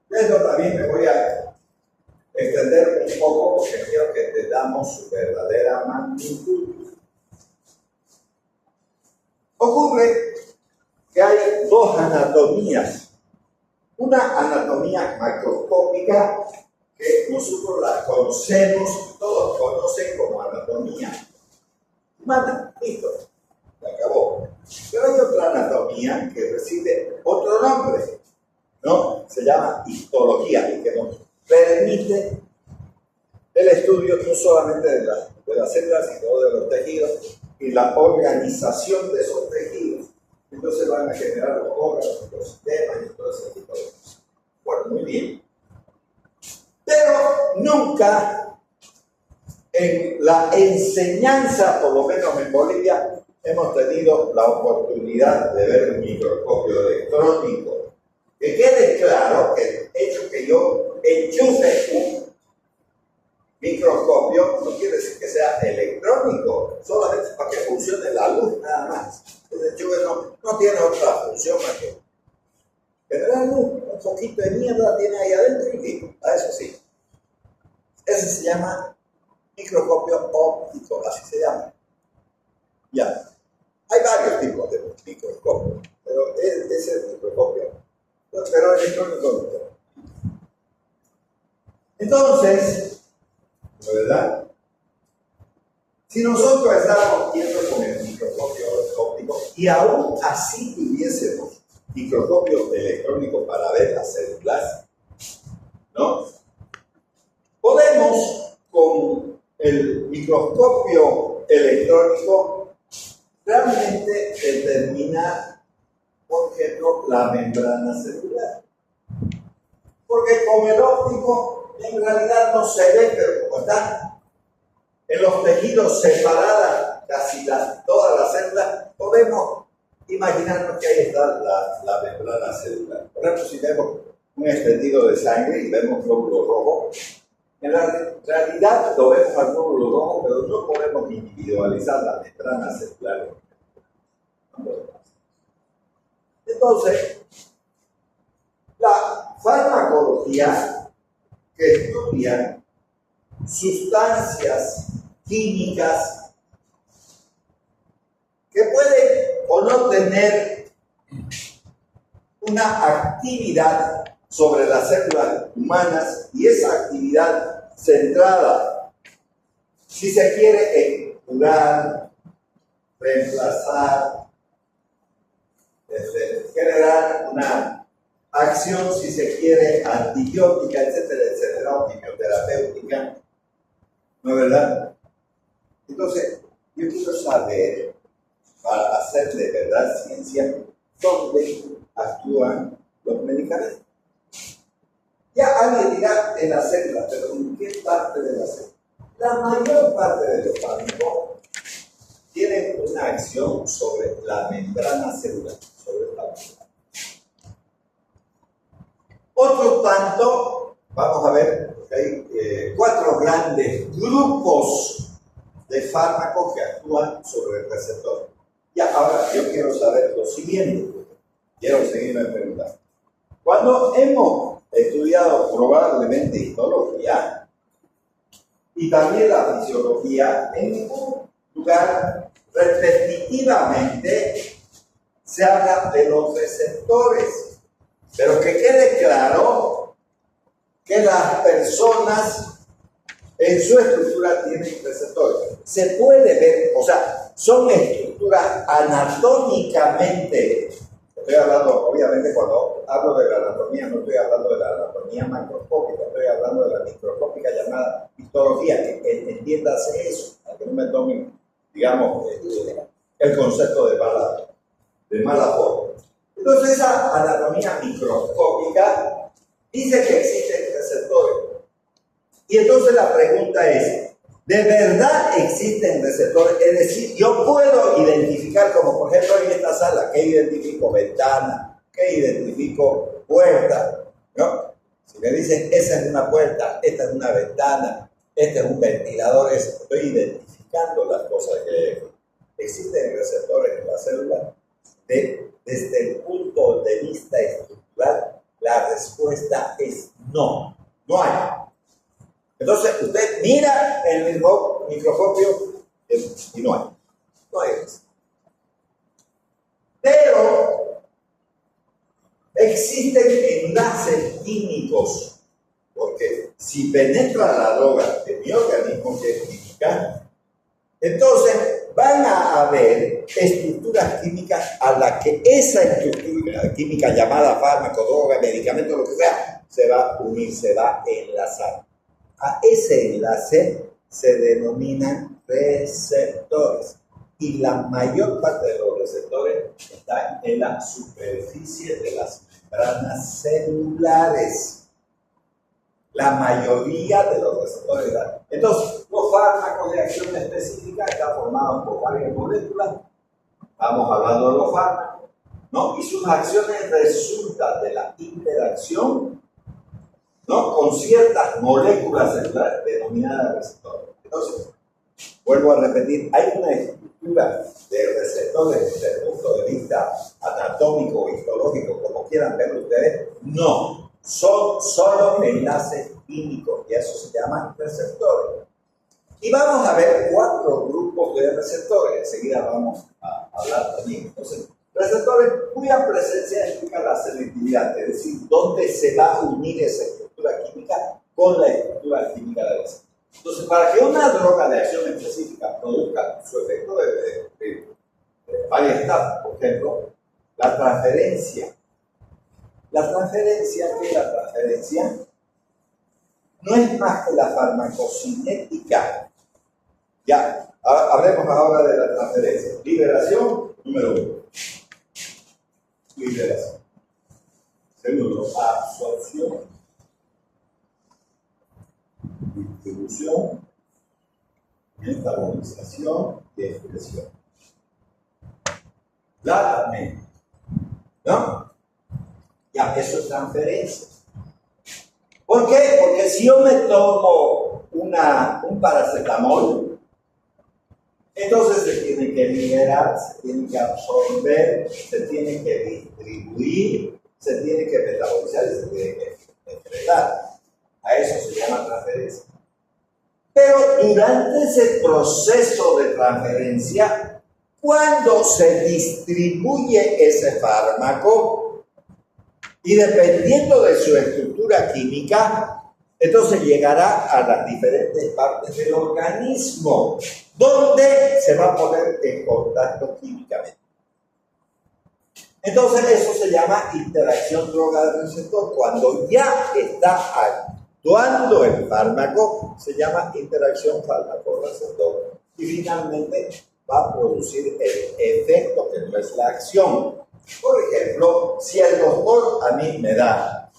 de esto también me voy a extender un poco porque quiero que te damos su verdadera magnitud. Ocurre que hay dos anatomías. Una anatomía macroscópica que nosotros la conocemos, todos conocen como anatomía humana. Listo, se acabó. Pero hay otra anatomía que recibe otro nombre, ¿no? Se llama histología y que nos permite el estudio no solamente de las células, sino de los tejidos y la organización de esos tejidos. Entonces van a generar los órganos, los sistemas y todo ese tipo de cosas. Bueno, muy bien. Pero nunca en la enseñanza, por lo menos en Bolivia, hemos tenido la oportunidad de ver un microscopio electrónico. Que quede claro que el hecho que yo enchufe un microscopio no quiere decir que sea electrónico, solamente para que funcione la luz, nada más. El enchufe no tiene otra función más que generar luz, un poquito de mierda tiene ahí adentro y listo, a eso sí. Ese se llama microscopio óptico, así se llama. Ya. Hay varios tipos de microscopios, pero ese es el microscopio. Pero electrónico no. Entonces, ¿verdad? Si nosotros estamos viendo con el microscopio óptico y aún así tuviésemos microscopio electrónico para ver las células, ¿no? Podemos con el microscopio electrónico realmente determinar, por ejemplo, la membrana celular. Porque con el óptico en realidad no se ve, pero como están en los tejidos separadas casi todas las células, podemos imaginarnos que ahí está la membrana celular. Por ejemplo, si vemos un extendido de sangre y vemos glóbulos rojos, en la realidad lo vemos al glóbulo rojo, pero no podemos individualizar la membrana celular. Entonces, la farmacología que estudia sustancias químicas que pueden o no tener una actividad sobre las células humanas, y esa actividad centrada, si se quiere, en curar, reemplazar, generar una acción, si se quiere, antibiótica, etcétera, etcétera, o quimioterapéutica, ¿no es verdad? Entonces, yo quiero saber, para hacer de verdad ciencia, dónde actúan los medicamentos. Ya alguien dirá en la célula, pero ¿en qué parte de la célula? La mayor parte de los fármacos tienen una acción sobre la membrana celular, sobre esta membrana. Otro tanto, vamos a ver, porque hay 4 grandes grupos de fármacos que actúan sobre el receptor. Ya, ahora yo quiero saber lo siguiente, quiero seguirme preguntando. Cuando hemos estudiado probablemente histología y también la fisiología, en ningún lugar repetitivamente se habla de los receptores, pero que quede claro que las personas en su estructura tienen receptores. Se puede ver, o sea, son estructuras anatómicamente. Estoy hablando, obviamente, cuando hablo de la anatomía, no estoy hablando de la anatomía macroscópica, estoy hablando de la microscópica llamada histología, que entiéndase eso, para que no me tomen, digamos, el concepto de mala forma. Entonces, esa anatomía microscópica dice que existen receptores. Y entonces la pregunta es, ¿de verdad existen receptores? Es decir, yo puedo identificar, como por ejemplo en esta sala, que identifico ventana, que identifico puerta, ¿no? Si me dicen, esa es una puerta, esta es una ventana, este es un ventilador, estoy identificando las cosas que existen receptores en la célula. Desde el punto de vista estructural, la respuesta es no, no hay. Entonces, usted mira el microscopio y no hay eso. Pero existen enlaces químicos, porque si penetra la droga en mi organismo, que es química, entonces van a haber estructuras químicas a las que esa estructura química llamada fármaco, droga, medicamento, lo que sea, se va a unir, se va a enlazar. A ese enlace se denominan receptores, y la mayor parte de los receptores están en la superficie de las membranas celulares. La mayoría de los receptores están. Entonces, los fármacos de acción específica están formados por varias moléculas. Vamos hablando de los fármacos, ¿no? Y sus acciones resultan de la interacción, ¿no?, con ciertas moléculas celulares denominadas receptores. Entonces, vuelvo a repetir, hay una estructura de receptores desde el punto de vista anatómico, histológico, como quieran verlo ustedes. No, son solo enlaces químicos, y eso se llaman receptores. Y vamos a ver 4 grupos de receptores. Enseguida vamos a hablar también. Entonces, receptores cuya presencia explica la selectividad, es decir, dónde se va a unir esa estructura química con la estructura química de la célula. Entonces, para que una droga de acción específica produzca su efecto de varias etapas, por ejemplo, la transferencia. La transferencia no es más que la farmacocinética. Ya, hablemos ahora de la transferencia. Liberación, número 1. Liberación. Segundo, absorción. distribución, metabolización y expresión. Claramente. ¿No? Ya, eso es transferencia. ¿Por qué? Porque si yo me tomo un paracetamol, entonces se tiene que liberar, se tiene que absorber, se tiene que distribuir, se tiene que metabolizar y se tiene que excretar. A eso se llama transferencia. Pero durante ese proceso de transferencia, cuando se distribuye ese fármaco, y dependiendo de su estructura química, entonces llegará a las diferentes partes del organismo, donde se va a poner en contacto químicamente. Entonces eso se llama interacción droga-receptor. Cuando ya está actuando el fármaco, se llama interacción fármaco-receptor. Y finalmente va a producir el efecto, que no es la acción. Por ejemplo, si el doctor a mí me da,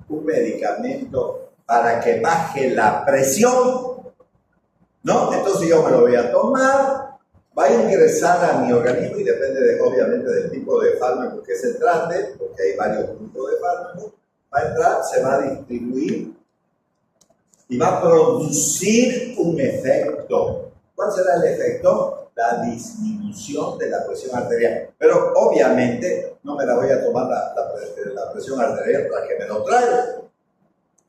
un medicamento para que baje la presión, ¿no? Entonces yo me lo voy a tomar, va a ingresar a mi organismo y depende obviamente del tipo de fármaco que se trate, porque hay varios tipos de fármacos, va a entrar, se va a distribuir y va a producir un efecto. ¿Cuál será el efecto? La disminución de la presión arterial. Pero obviamente no me la voy a tomar la presión arterial para que me lo traiga.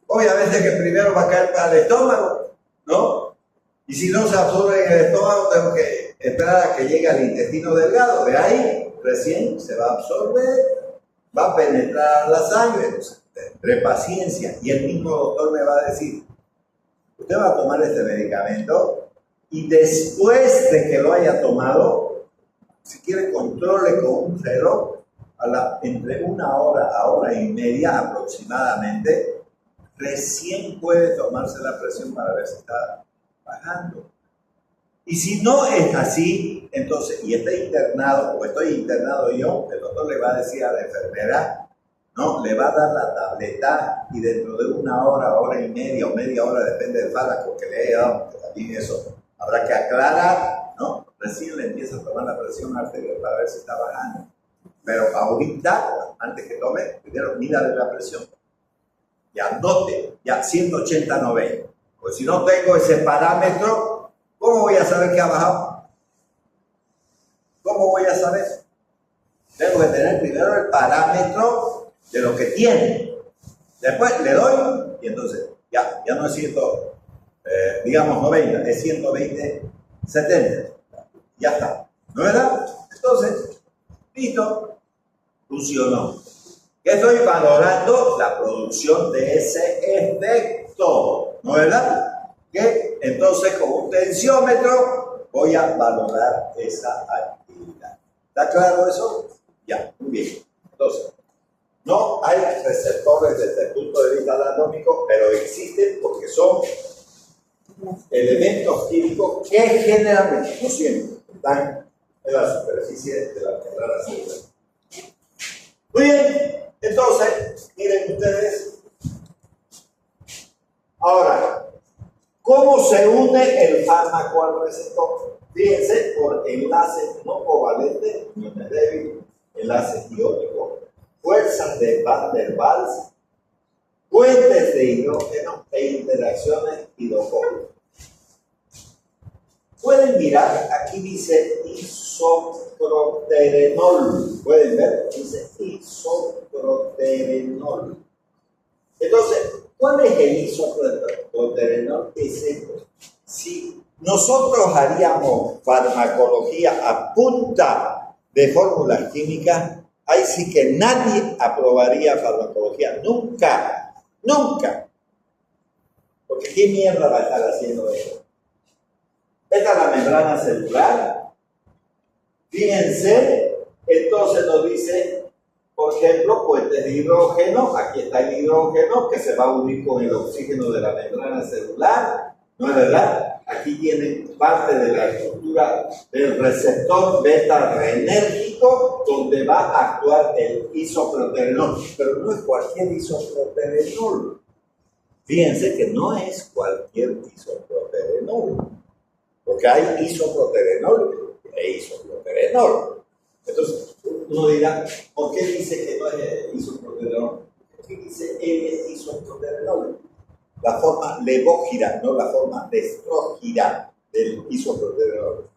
Obviamente que primero va a caer para el estómago, ¿no? Y si no se absorbe en el estómago, tengo que esperar a que llegue al intestino delgado. De ahí recién se va a absorber, va a penetrar la sangre. Entonces, tendré paciencia. Y el mismo doctor me va a decir, usted va a tomar este medicamento y después de que lo haya tomado, si quiere controle con un reloj entre 1 hora a 1 hora y media aproximadamente, recién puede tomarse la presión para ver si está bajando. Y si no es así, entonces, y está internado, o estoy internado yo, el doctor le va a decir a la enfermera, ¿no? Le va a dar la tableta y dentro de 1 hora, 1 hora y media o media hora, depende del fármaco que le haya dado, porque también eso habrá que aclarar, ¿no? Recién le empieza a tomar la presión arterial para ver si está bajando. Pero ahorita, antes que tome, primero mírale la presión. Ya note, ya 180-90. Pues si no tengo ese parámetro, ¿cómo voy a saber que ha bajado? ¿Cómo voy a saber? Tengo que tener primero el parámetro de lo que tiene. Después le doy y entonces ya no es 90, es 120, 70. Ya está. ¿No es verdad? Entonces, listo, funcionó. ¿Qué estoy valorando? La producción de ese efecto. ¿No es verdad? ¿Qué? Entonces, con un tensiómetro voy a valorar esa actividad. ¿Está claro eso? Ya, muy bien. Entonces, no hay receptores desde el punto de vista anatómico, pero existen porque son elementos químicos que generalmente, no siempre, están en la superficie de la membrana celular. Muy bien, entonces, miren ustedes. Ahora, ¿cómo se une el fármaco al receptor? Fíjense, por enlaces no covalentes, unión débil, enlaces iónicos, fuerzas de Van der Waals, puentes de hidrógeno e interacciones hidrofóbicas. Pueden mirar, aquí dice isoproterenol. Pueden ver, dice isoproterenol. Entonces, ¿cuál es el isoproterenol? Es esto. Si nosotros haríamos farmacología a punta de fórmulas químicas, ahí sí que nadie aprobaría farmacología. Nunca, nunca. Porque ¿qué mierda va a estar haciendo eso? Esta es la membrana celular. Fíjense, entonces nos dice, por ejemplo, puentes de hidrógeno. Aquí está el hidrógeno que se va a unir con el oxígeno de la membrana celular. ¿No es verdad? Aquí tiene parte de la estructura del receptor beta-renérgico donde va a actuar el isoproterenol. Pero no es cualquier isoproterenol. Fíjense que no es cualquier isoproterenol, porque hay isoproterenol e isoproterenol. Entonces, uno dirá, ¿por qué dice que no es isoproterenol? ¿Por qué dice L-isoproterenol? La forma levógira, no la forma destrógira del isoproterenol.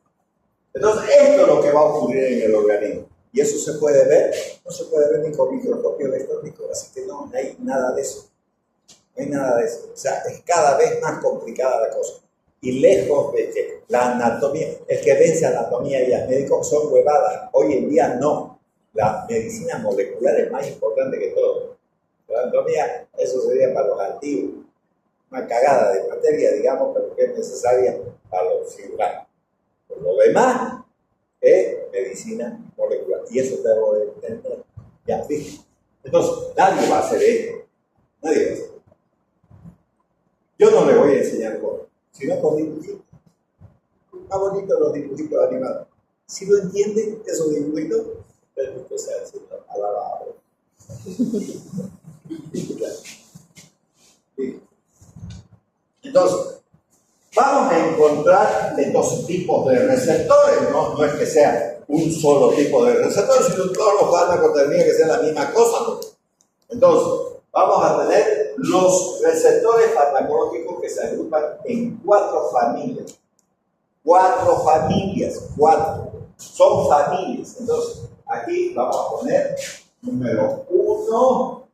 Entonces, esto es lo que va a ocurrir en el organismo. Y eso se puede ver, no se puede ver ni con microscopio electrónico, así que no hay nada de eso. No hay nada de eso. O sea, es cada vez más complicada la cosa. Y lejos de que la anatomía, el que vence anatomía y a médicos son huevadas. Hoy en día no. La medicina molecular es más importante que todo. La anatomía, eso sería para los antiguos. Una cagada de materia, digamos, pero que es necesaria para los cirujanos. Por lo demás, es medicina molecular. Y eso debo de entender. Ya, ¿viste? Entonces, nadie va a hacer esto. Nadie va a hacer esto. Yo no le voy a enseñar cómo, sino con dibujitos. Más bonitos los dibujitos animados. Si lo entienden, esos dibujitos, permito sea alabado. Entonces, vamos a encontrar estos tipos de receptores, no es que sea un solo tipo de receptor, sino todos los fármacos tendrían que ser la misma cosa, ¿no? Entonces, vamos a tener los receptores farmacológicos que se agrupan en 4 familias. 4 familias, 4. Son familias. Entonces, aquí vamos a poner número 1,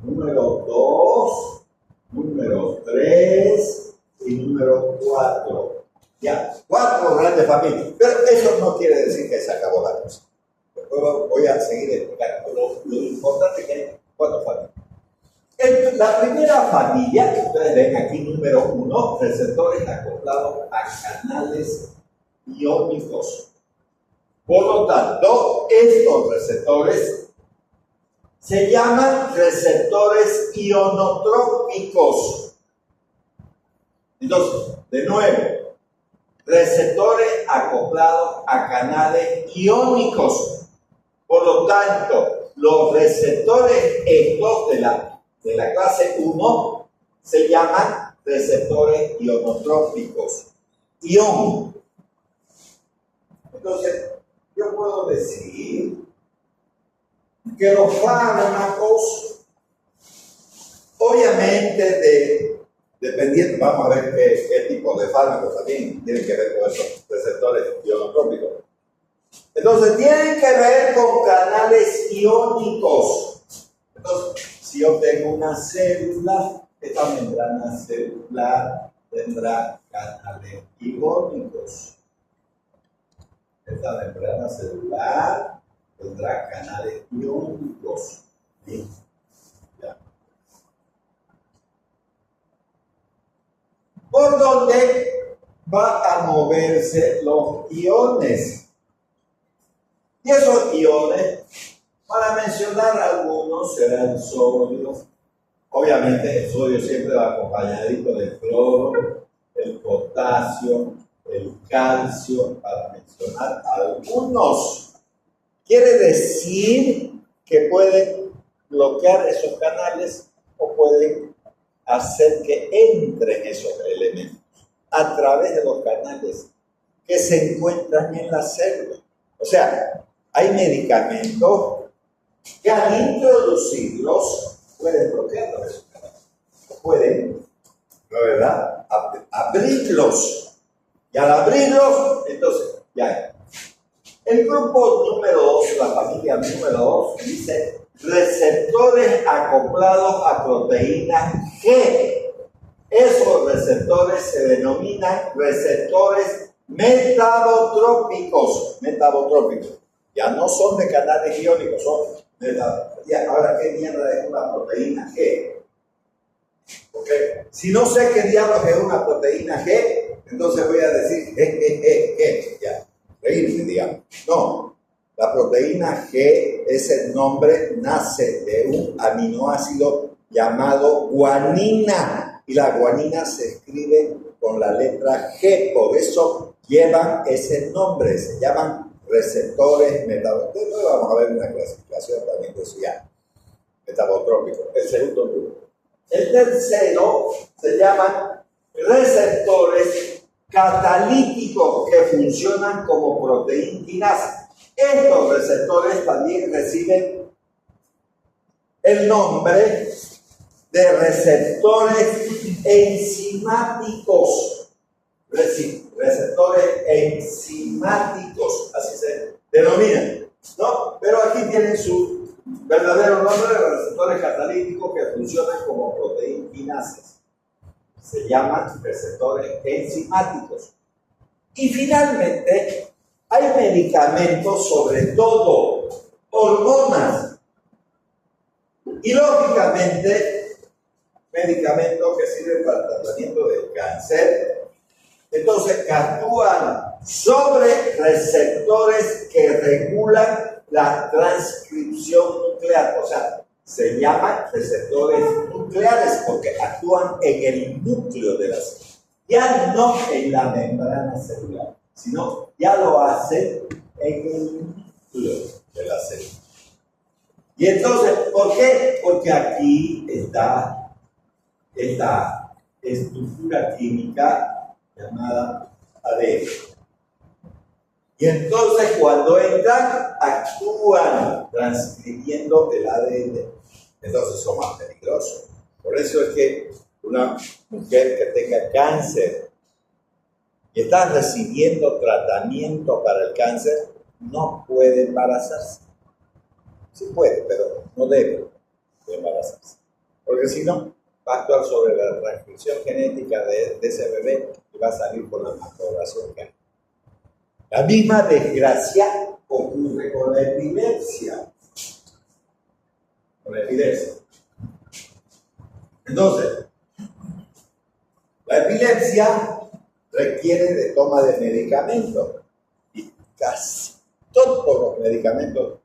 número 2, número 3 y número 4. Ya, 4 grandes familias. Pero eso no quiere decir que se acabó la cosa. Después voy a seguir explicando. Lo importante es que hay 4 familias. La primera familia, que ustedes ven aquí, número 1, receptores acoplados a canales iónicos. Por lo tanto, estos receptores se llaman receptores ionotrópicos. Entonces, de nuevo, receptores acoplados a canales iónicos. Por lo tanto, los receptores estos de la clase 1 se llaman receptores ionotrópicos. Ion. Entonces, yo puedo decir que los fármacos, obviamente, dependiendo, vamos a ver qué tipo de fármacos también tienen que ver con esos receptores ionotrópicos. Entonces, tienen que ver con canales iónicos. Entonces, si yo tengo una célula, esta membrana celular tendrá canales iónicos. Esta membrana celular tendrá canales iónicos. ¿Sí? Ya. Por donde va a moverse los iones. Y esos iones, para mencionar algunos, serán sodio. Obviamente el sodio siempre va acompañadito del cloro, el potasio, el calcio, para mencionar algunos. Quiere decir que pueden bloquear esos canales o pueden hacer que entren esos elementos a través de los canales que se encuentran en la célula. O sea, hay medicamentos que al introducirlos pueden bloquear esos canales. Pueden, ¿no es verdad?, abrirlos. Y al abrirlos, entonces, ya. El grupo número 2, la familia número 2, dice receptores acoplados a proteínas G. Esos receptores se denominan receptores metabotrópicos. Metabotrópicos. Ya no son de canales iónicos, son metabotrópicos. Ahora, ¿qué mierda es una proteína G? ¿Okay? Si no sé qué diablos es una proteína G, entonces voy a decir G, ya, reírme, digamos. No, la proteína G, ese nombre nace de un aminoácido llamado guanina, y la guanina se escribe con la letra G, por eso llevan ese nombre, se llaman receptores metabotrópicos. Después vamos a ver una clasificación también de eso ya, metabotrópicos, el segundo grupo. El tercero se llaman receptores catalíticos que funcionan como proteína quinasa. Estos receptores también reciben el nombre de receptores enzimáticos. Receptores enzimáticos, así se denominan, ¿no? Pero aquí tienen su verdadero nombre de receptores catalíticos que funcionan como proteína quinasas. Se llaman receptores enzimáticos. Y finalmente, hay medicamentos, sobre todo hormonas, y lógicamente medicamentos que sirven para el tratamiento del cáncer. Entonces, que actúan sobre receptores que regulan la transcripción nuclear. O sea, se llaman receptores nucleares porque actúan en el núcleo de la célula. Ya no en la membrana celular, sino ya lo hacen en el núcleo de la célula. Y entonces, ¿por qué? Porque aquí está esta estructura química llamada ADN. Y entonces cuando entran, actúan transcribiendo el ADN. Entonces son más peligrosos. Por eso es que una mujer que tenga cáncer y está recibiendo tratamiento para el cáncer, no puede embarazarse. Sí puede, pero no debe embarazarse. Porque si no, va a actuar sobre la transcripción genética de ese bebé y va a salir con la malformación que hay. La misma desgracia ocurre con la epilepsia. Entonces, la epilepsia requiere de toma de medicamentos. Y casi todos los medicamentos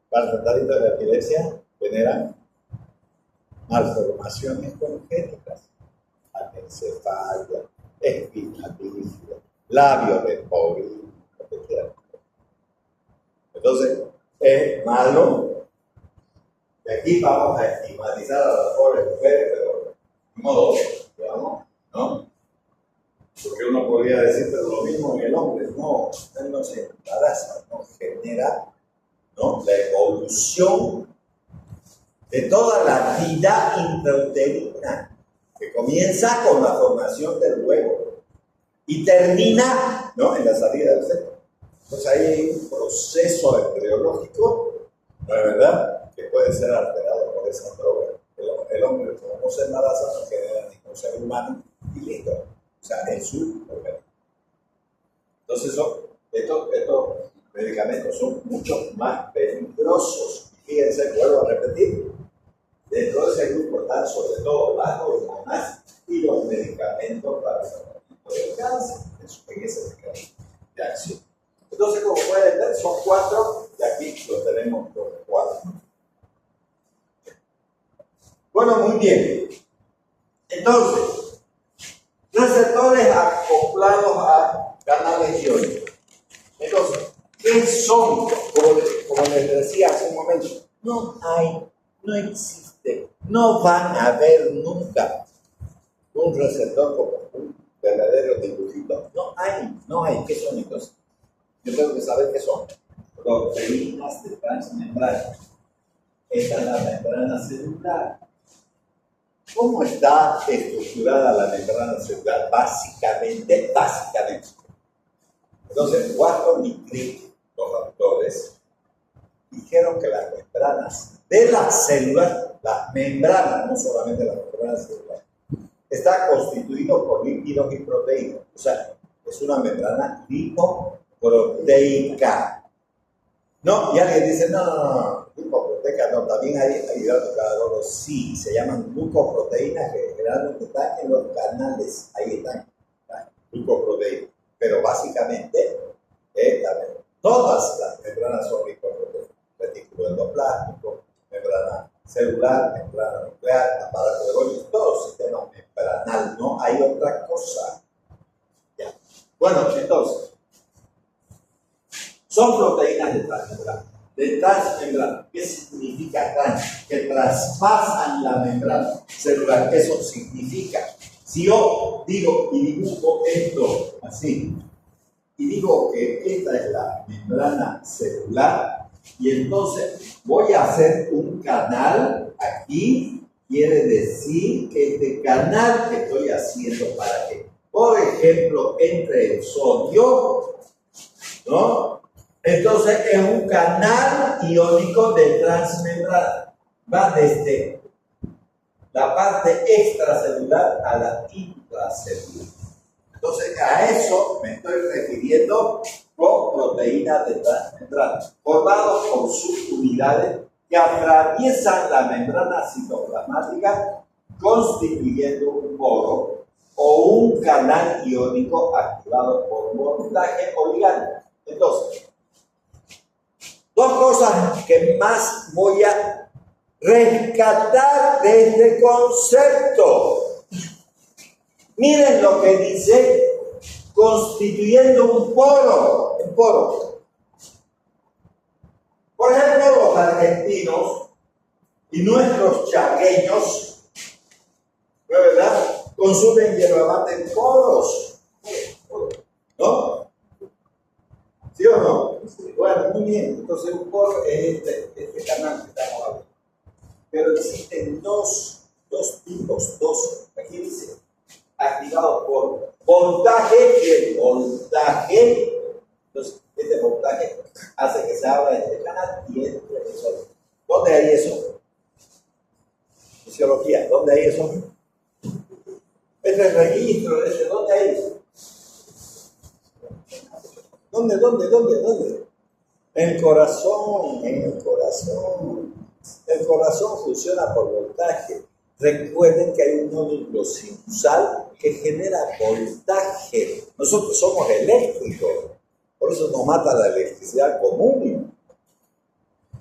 para el tratamiento de la epilepsia generan malformaciones congénitas, anencefalia, espina bífida, labio de Pori, lo que quieran. Entonces, es malo. De aquí vamos a estigmatizar a las pobres mujeres, pero de modo, digamos, ¿no? Porque uno podría decir, pero lo mismo en el hombre. No, él no se embaraza, no genera, ¿no?, la evolución de toda la vida intrauterina, que comienza con la formación del huevo y termina, ¿no?, en la salida del feto. Entonces ahí hay un proceso embriológico, ¿no es verdad?, que puede ser alterado por esa droga. El hombre, como no se embaraza, no genera ningún ser humano y listo. O sea, es su organismo. Entonces estos medicamentos son mucho más peligrosos. Fíjense, vuelvo a repetir, dentro de ese grupo están sobre todo las hormonas y los medicamentos para el tratamiento del cáncer, en ese mecanismo de acción. Entonces, como pueden ver, son 4 y aquí lo tenemos por 4. Bueno, muy bien. Entonces, receptores acoplados a canales iónicos. Entonces, ¿qué son? Como les decía hace un momento, no existe, no van a haber nunca un receptor como un verdadero dibujito. No hay. ¿Qué son entonces? Yo tengo que saber qué son. Proteínas de transmembrana. Esta es la membrana celular. ¿Cómo está estructurada la membrana celular? Básicamente. Entonces, Watson y Crick, los autores, dijeron que las membranas de las células, las membranas, no solamente las membranas celulares, está constituido por lípidos y proteínas. O sea, es una membrana lipoproteica. No, y alguien dice, no, lipoproteica no, también hay hidratos de carbono, sí, se llaman glucoproteínas que generalmente están en los canales, ahí están, las glucoproteínas, pero básicamente, todas las membranas son lipoproteínas, retículo endoplástico, membrana celular, membrana nuclear, aparato de Golgi, todo sistema membranal, no hay otra cosa. Ya. Bueno, entonces, son proteínas de transmembrana. de transmembrana. ¿Qué significa trans? Que traspasan la membrana celular. Eso significa. Si yo digo y dibujo esto así, y digo que esta es la membrana celular, y entonces voy a hacer un canal aquí, quiere decir que este canal que estoy haciendo para que, por ejemplo, entre el sodio, ¿no? Entonces es un canal iónico de transmembrana. Va desde la parte extracelular a la intracelular. Entonces a eso me estoy refiriendo con proteínas de transmembrana, formados por subunidades que atraviesan la membrana citoplasmática constituyendo un poro o un canal iónico activado por voltaje o ligando. Entonces, dos cosas que más voy a rescatar de este concepto. Miren lo que dice, constituyendo un poro. Un poro. Por ejemplo, los argentinos y nuestros chaqueños, ¿no es verdad?, consumen hierba mate en poros. ¿No? ¿Sí o no? Bueno, muy bien. Entonces, un poro es este canal que estamos hablando. Pero existen dos tipos, aquí dice, activados por voltaje, y el voltaje, entonces este voltaje hace que se abra este canal y entre el sol. ¿Dónde hay eso? Fisiología, ¿dónde hay eso? Este registro, ¿dónde hay eso? ¿Dónde? En el corazón. El corazón funciona por voltaje. Recuerden que hay un nódulo sinusal que genera voltaje. Nosotros somos eléctricos, por eso nos mata la electricidad común.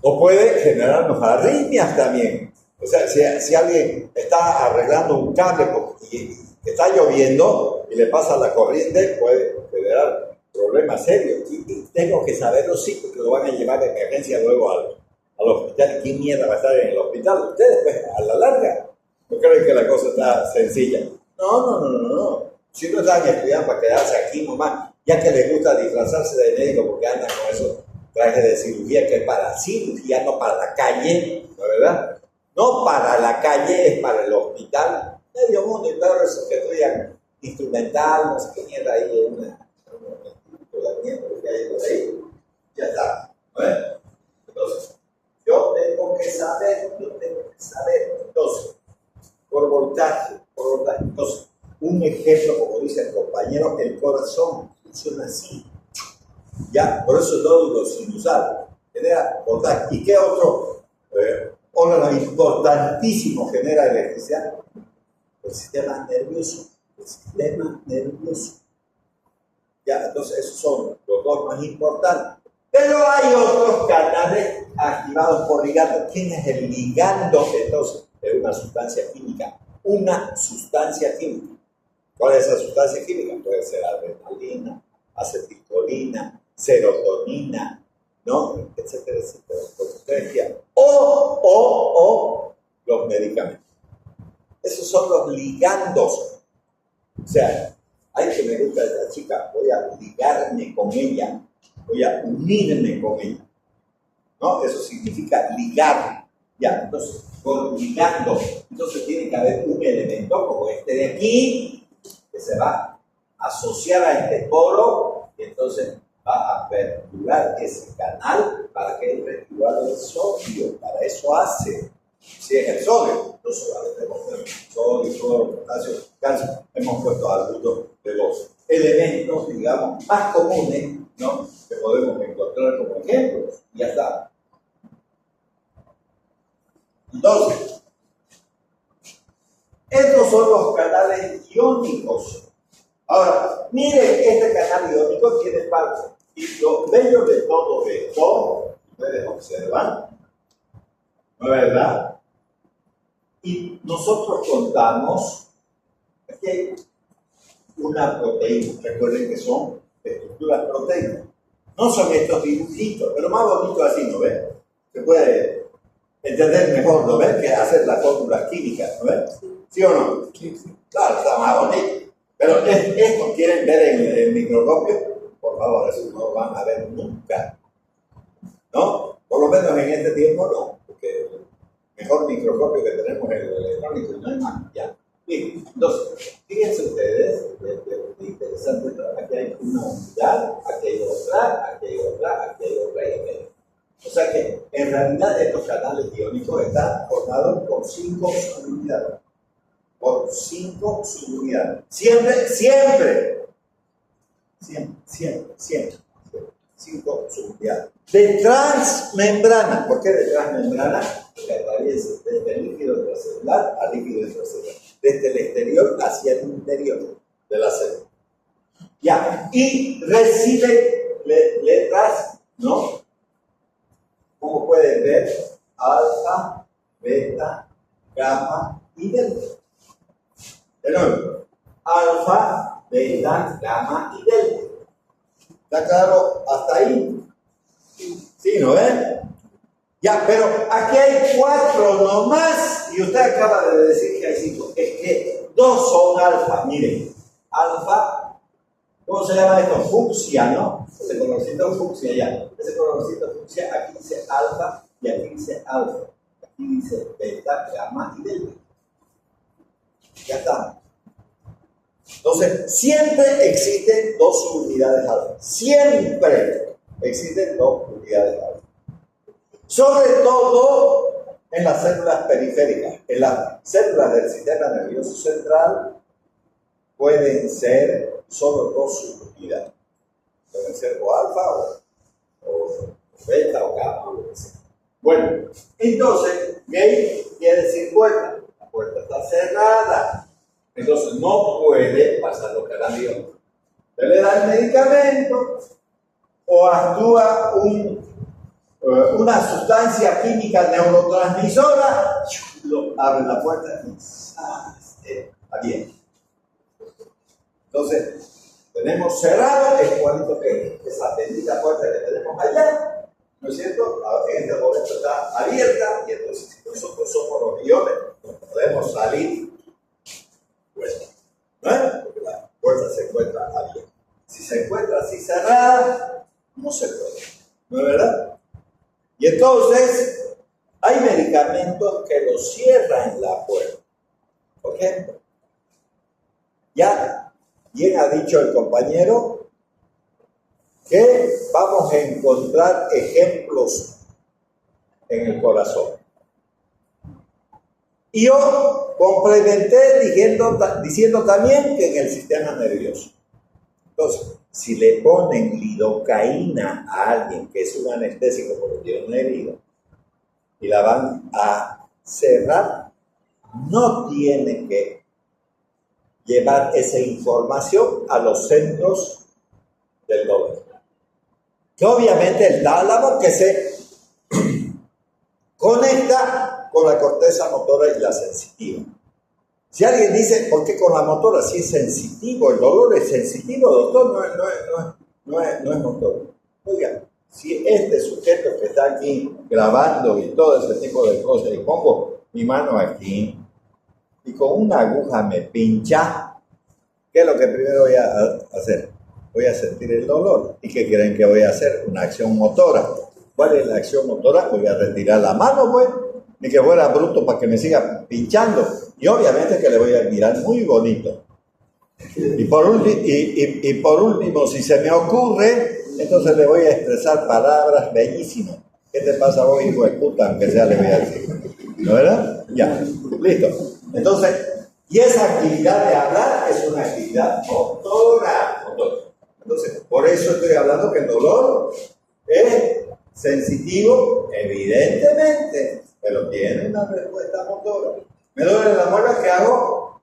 O puede generarnos arritmias también. O sea, si alguien está arreglando un cable y está lloviendo y le pasa la corriente, puede generar problemas serios. Y tengo que saberlo, sí, porque lo van a llevar de emergencia luego al hospital. ¿Quién mierda va a estar en el hospital? Ustedes, pues, a la larga. ¿No creen que la cosa está sencilla? No. Si no están estudiando para quedarse aquí nomás, ya que les gusta disfrazarse de médico porque andan con esos trajes de cirugía que es para cirugía, no para la calle, ¿no es verdad? No para la calle, es para el hospital. Medio mundo y todos esos que estudian instrumental, no sé qué mierda ahí, una mierda que hay por ahí, ya está, ¿no es? Entonces, yo tengo que saber, entonces, por voltaje. Entonces, un ejemplo, como dice el compañero, el corazón funciona así. Ya, por eso el nódulo sinusal genera voltaje. ¿Y qué otro órgano importantísimo genera electricidad? El sistema nervioso. Ya, entonces esos son los dos más importantes. Pero hay otros canales activados por ligandos. ¿Quién es el ligando? Entonces, es una sustancia química. ¿Cuál es esa sustancia química? Puede ser adrenalina, acetilcolina, serotonina, ¿no? Etcétera. Lo que ustedes quieran. O los medicamentos. Esos son los ligandos. O sea, ay, que me gusta esta chica, voy a ligarme con ella, voy a unirme con ella. ¿No? Eso significa ligar. Ya, entonces, por ligando, entonces tiene que haber un elemento como este de aquí, que se va a asociar a este poro, y entonces va a aperturar ese canal para que entre igual el sodio. Para eso hace. Si es el sodio, no solamente hemos puesto sodio, potasio, calcio, hemos puesto algunos de los elementos, digamos, más comunes, ¿no?, que podemos encontrar como ejemplos. Y ya está. Entonces, estos son los canales iónicos. Ahora, miren, este canal iónico tiene parte. Y lo bello de todo esto, ustedes observan, ¿no es verdad? Y nosotros contamos que hay una proteína. Recuerden que son estructuras proteicas. No son estos dibujitos, pero más bonito así, ¿no ves? Se puede entender mejor, ¿no ves? Que hacer la fórmula química, ¿no ves? ¿Sí o no? Sí, sí. Claro, está más bonito. Pero esto quieren ver en el microscopio, por favor, eso no lo van a ver nunca. ¿No? Por lo menos en este tiempo no, porque el mejor microscopio que tenemos es el electrónico y no hay más. ¿Ya? Bien, entonces, fíjense ustedes, es interesante, aquí hay una unidad, aquí hay otra, aquí hay otra, aquí hay otra y aquí hay otra. O sea que en realidad estos canales iónicos están formados por 5 subunidades. Por 5 subunidades. Siempre, siempre. Siempre. 5 subunidades. De transmembrana. ¿Por qué de transmembrana? Porque atraviesa desde el líquido intracelular al líquido intracelular. Desde el exterior hacia el interior de la célula. Ya. Y recibe letras, ¿no? Como pueden ver, alfa, beta, gamma y delta. De nuevo, alfa, beta, gamma y delta. ¿Está claro hasta ahí? Sí, ¿no ven? Ya, pero aquí hay 4 nomás y usted acaba de decir que hay 5. Es que 2 son alfa. Miren, alfa, ¿cómo se llama esto? Fucsia, ¿no? Ese colorcito fucsia ya. Ese colorcito fucsia, aquí dice alfa y aquí dice alfa. Aquí dice beta, gamma y delta. Ya está. Entonces, siempre existen 2 subunidades alfa. Siempre existen 2 unidades alfa. Sobre todo en las células periféricas. En las células del sistema nervioso central pueden ser solo 2 subunidades. Pueden ser o alfa o beta o gamma o lo que sea. Bueno, entonces, gate quiere decir puerta. La puerta está cerrada. Entonces no puede pasar los canales iónicos. Usted le da el medicamento o actúa una sustancia química neurotransmisora, abre la puerta y está bien. Entonces, tenemos cerrado, es igualito que esa bendita puerta que tenemos allá, ¿no es cierto? En este momento está abierta y entonces si nosotros somos los iones, podemos salir. Bueno, ¿no es? Porque la puerta se encuentra abierta. Si se encuentra así cerrada, no se puede. ¿No es verdad? Y entonces, hay medicamentos que lo cierran la puerta. Por ejemplo, ya bien ha dicho el compañero que vamos a encontrar ejemplos en el corazón. Y yo complementé diciendo también que en el sistema nervioso. Entonces, si le ponen lidocaína a alguien que es un anestésico porque tiene una herida y la van a cerrar, no tiene que llevar esa información a los centros del dolor. Que obviamente el tálamo que se conecta con la corteza motora y la sensitiva. Si alguien dice, ¿por qué con la motora? Si es sensitivo, el dolor es sensitivo, doctor, no es motor. Oiga, si este sujeto que está aquí grabando y todo ese tipo de cosas, y pongo mi mano aquí, y con una aguja me pincha, ¿qué es lo que primero voy a hacer? Voy a sentir el dolor. ¿Y qué creen que voy a hacer? Una acción motora. ¿Cuál es la acción motora? Voy a retirar la mano, pues, ni que fuera bruto para que me siga pinchando. Y obviamente que le voy a mirar muy bonito. Y por último, si se me ocurre, entonces le voy a expresar palabras bellísimas. ¿Qué te pasa vos, hijo de puta? Aunque sea, le voy a decir. ¿No es verdad? Ya, listo. Entonces, y esa actividad de hablar es una actividad motora. Entonces, por eso estoy hablando que el dolor es sensitivo, evidentemente, pero tiene una respuesta motora. ¿Me duele la muela? ¿Qué hago?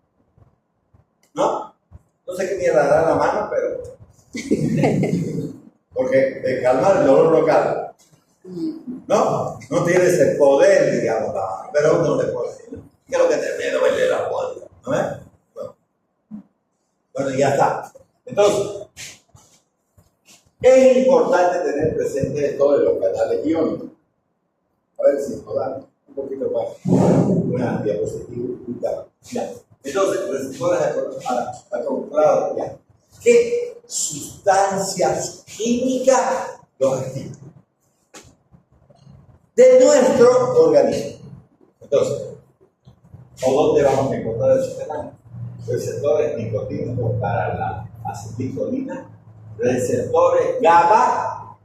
No sé qué mierda dará la mano, pero porque de calmar el dolor no calma. No tiene ese poder, digamos, la mano, pero uno le puede decir, ¿qué es lo que te duele la muela? ¿No es? Bueno, ya está. Entonces, Es importante tener presente esto de los canales iónicos. A ver si nos dan un poquito más una diapositiva. Ya. Entonces, receptores acoplados. Ya. ¿Qué sustancias químicas los activan? De nuestro organismo. Entonces, ¿o dónde vamos a encontrar esos canales? Receptores nicotínicos para la acetilcolina, receptores GABA,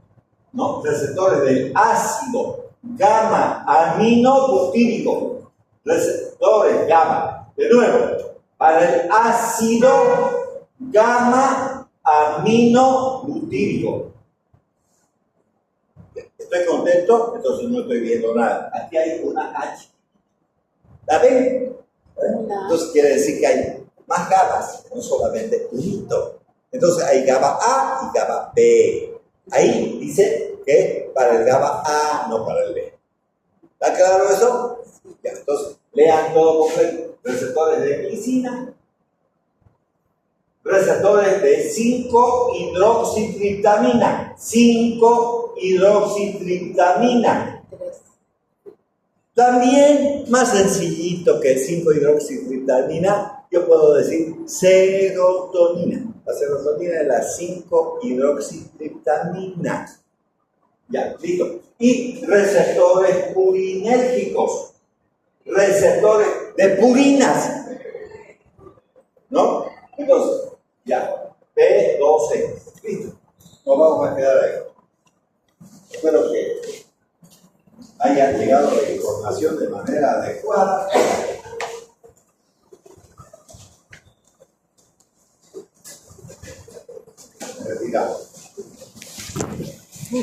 ¿no? Receptores del ácido gamma aminobutírico, receptores GABA, de nuevo, para el ácido gamma aminobutírico. Estoy contento, entonces no estoy viendo nada. Aquí hay una H. ¿La ven? Entonces quiere decir que hay más GABAs, no solamente un hito. Entonces hay GABA A y GABA B. Ahí dice que para el GABA A, no para el B. ¿Está claro eso? Ya, entonces lean todo completo. Receptores de glicina, receptores de 5-hidroxitriptamina. 5-hidroxitriptamina. También más sencillito que 5-hidroxitriptamina, yo puedo decir serotonina. La serotonina es la 5-hidroxitriptamina. Ya, listo. Y receptores purinérgicos, receptores de purinas, ¿no? Entonces, ya, B12, listo. Nos vamos a quedar ahí. Espero que haya llegado la información de manera adecuada.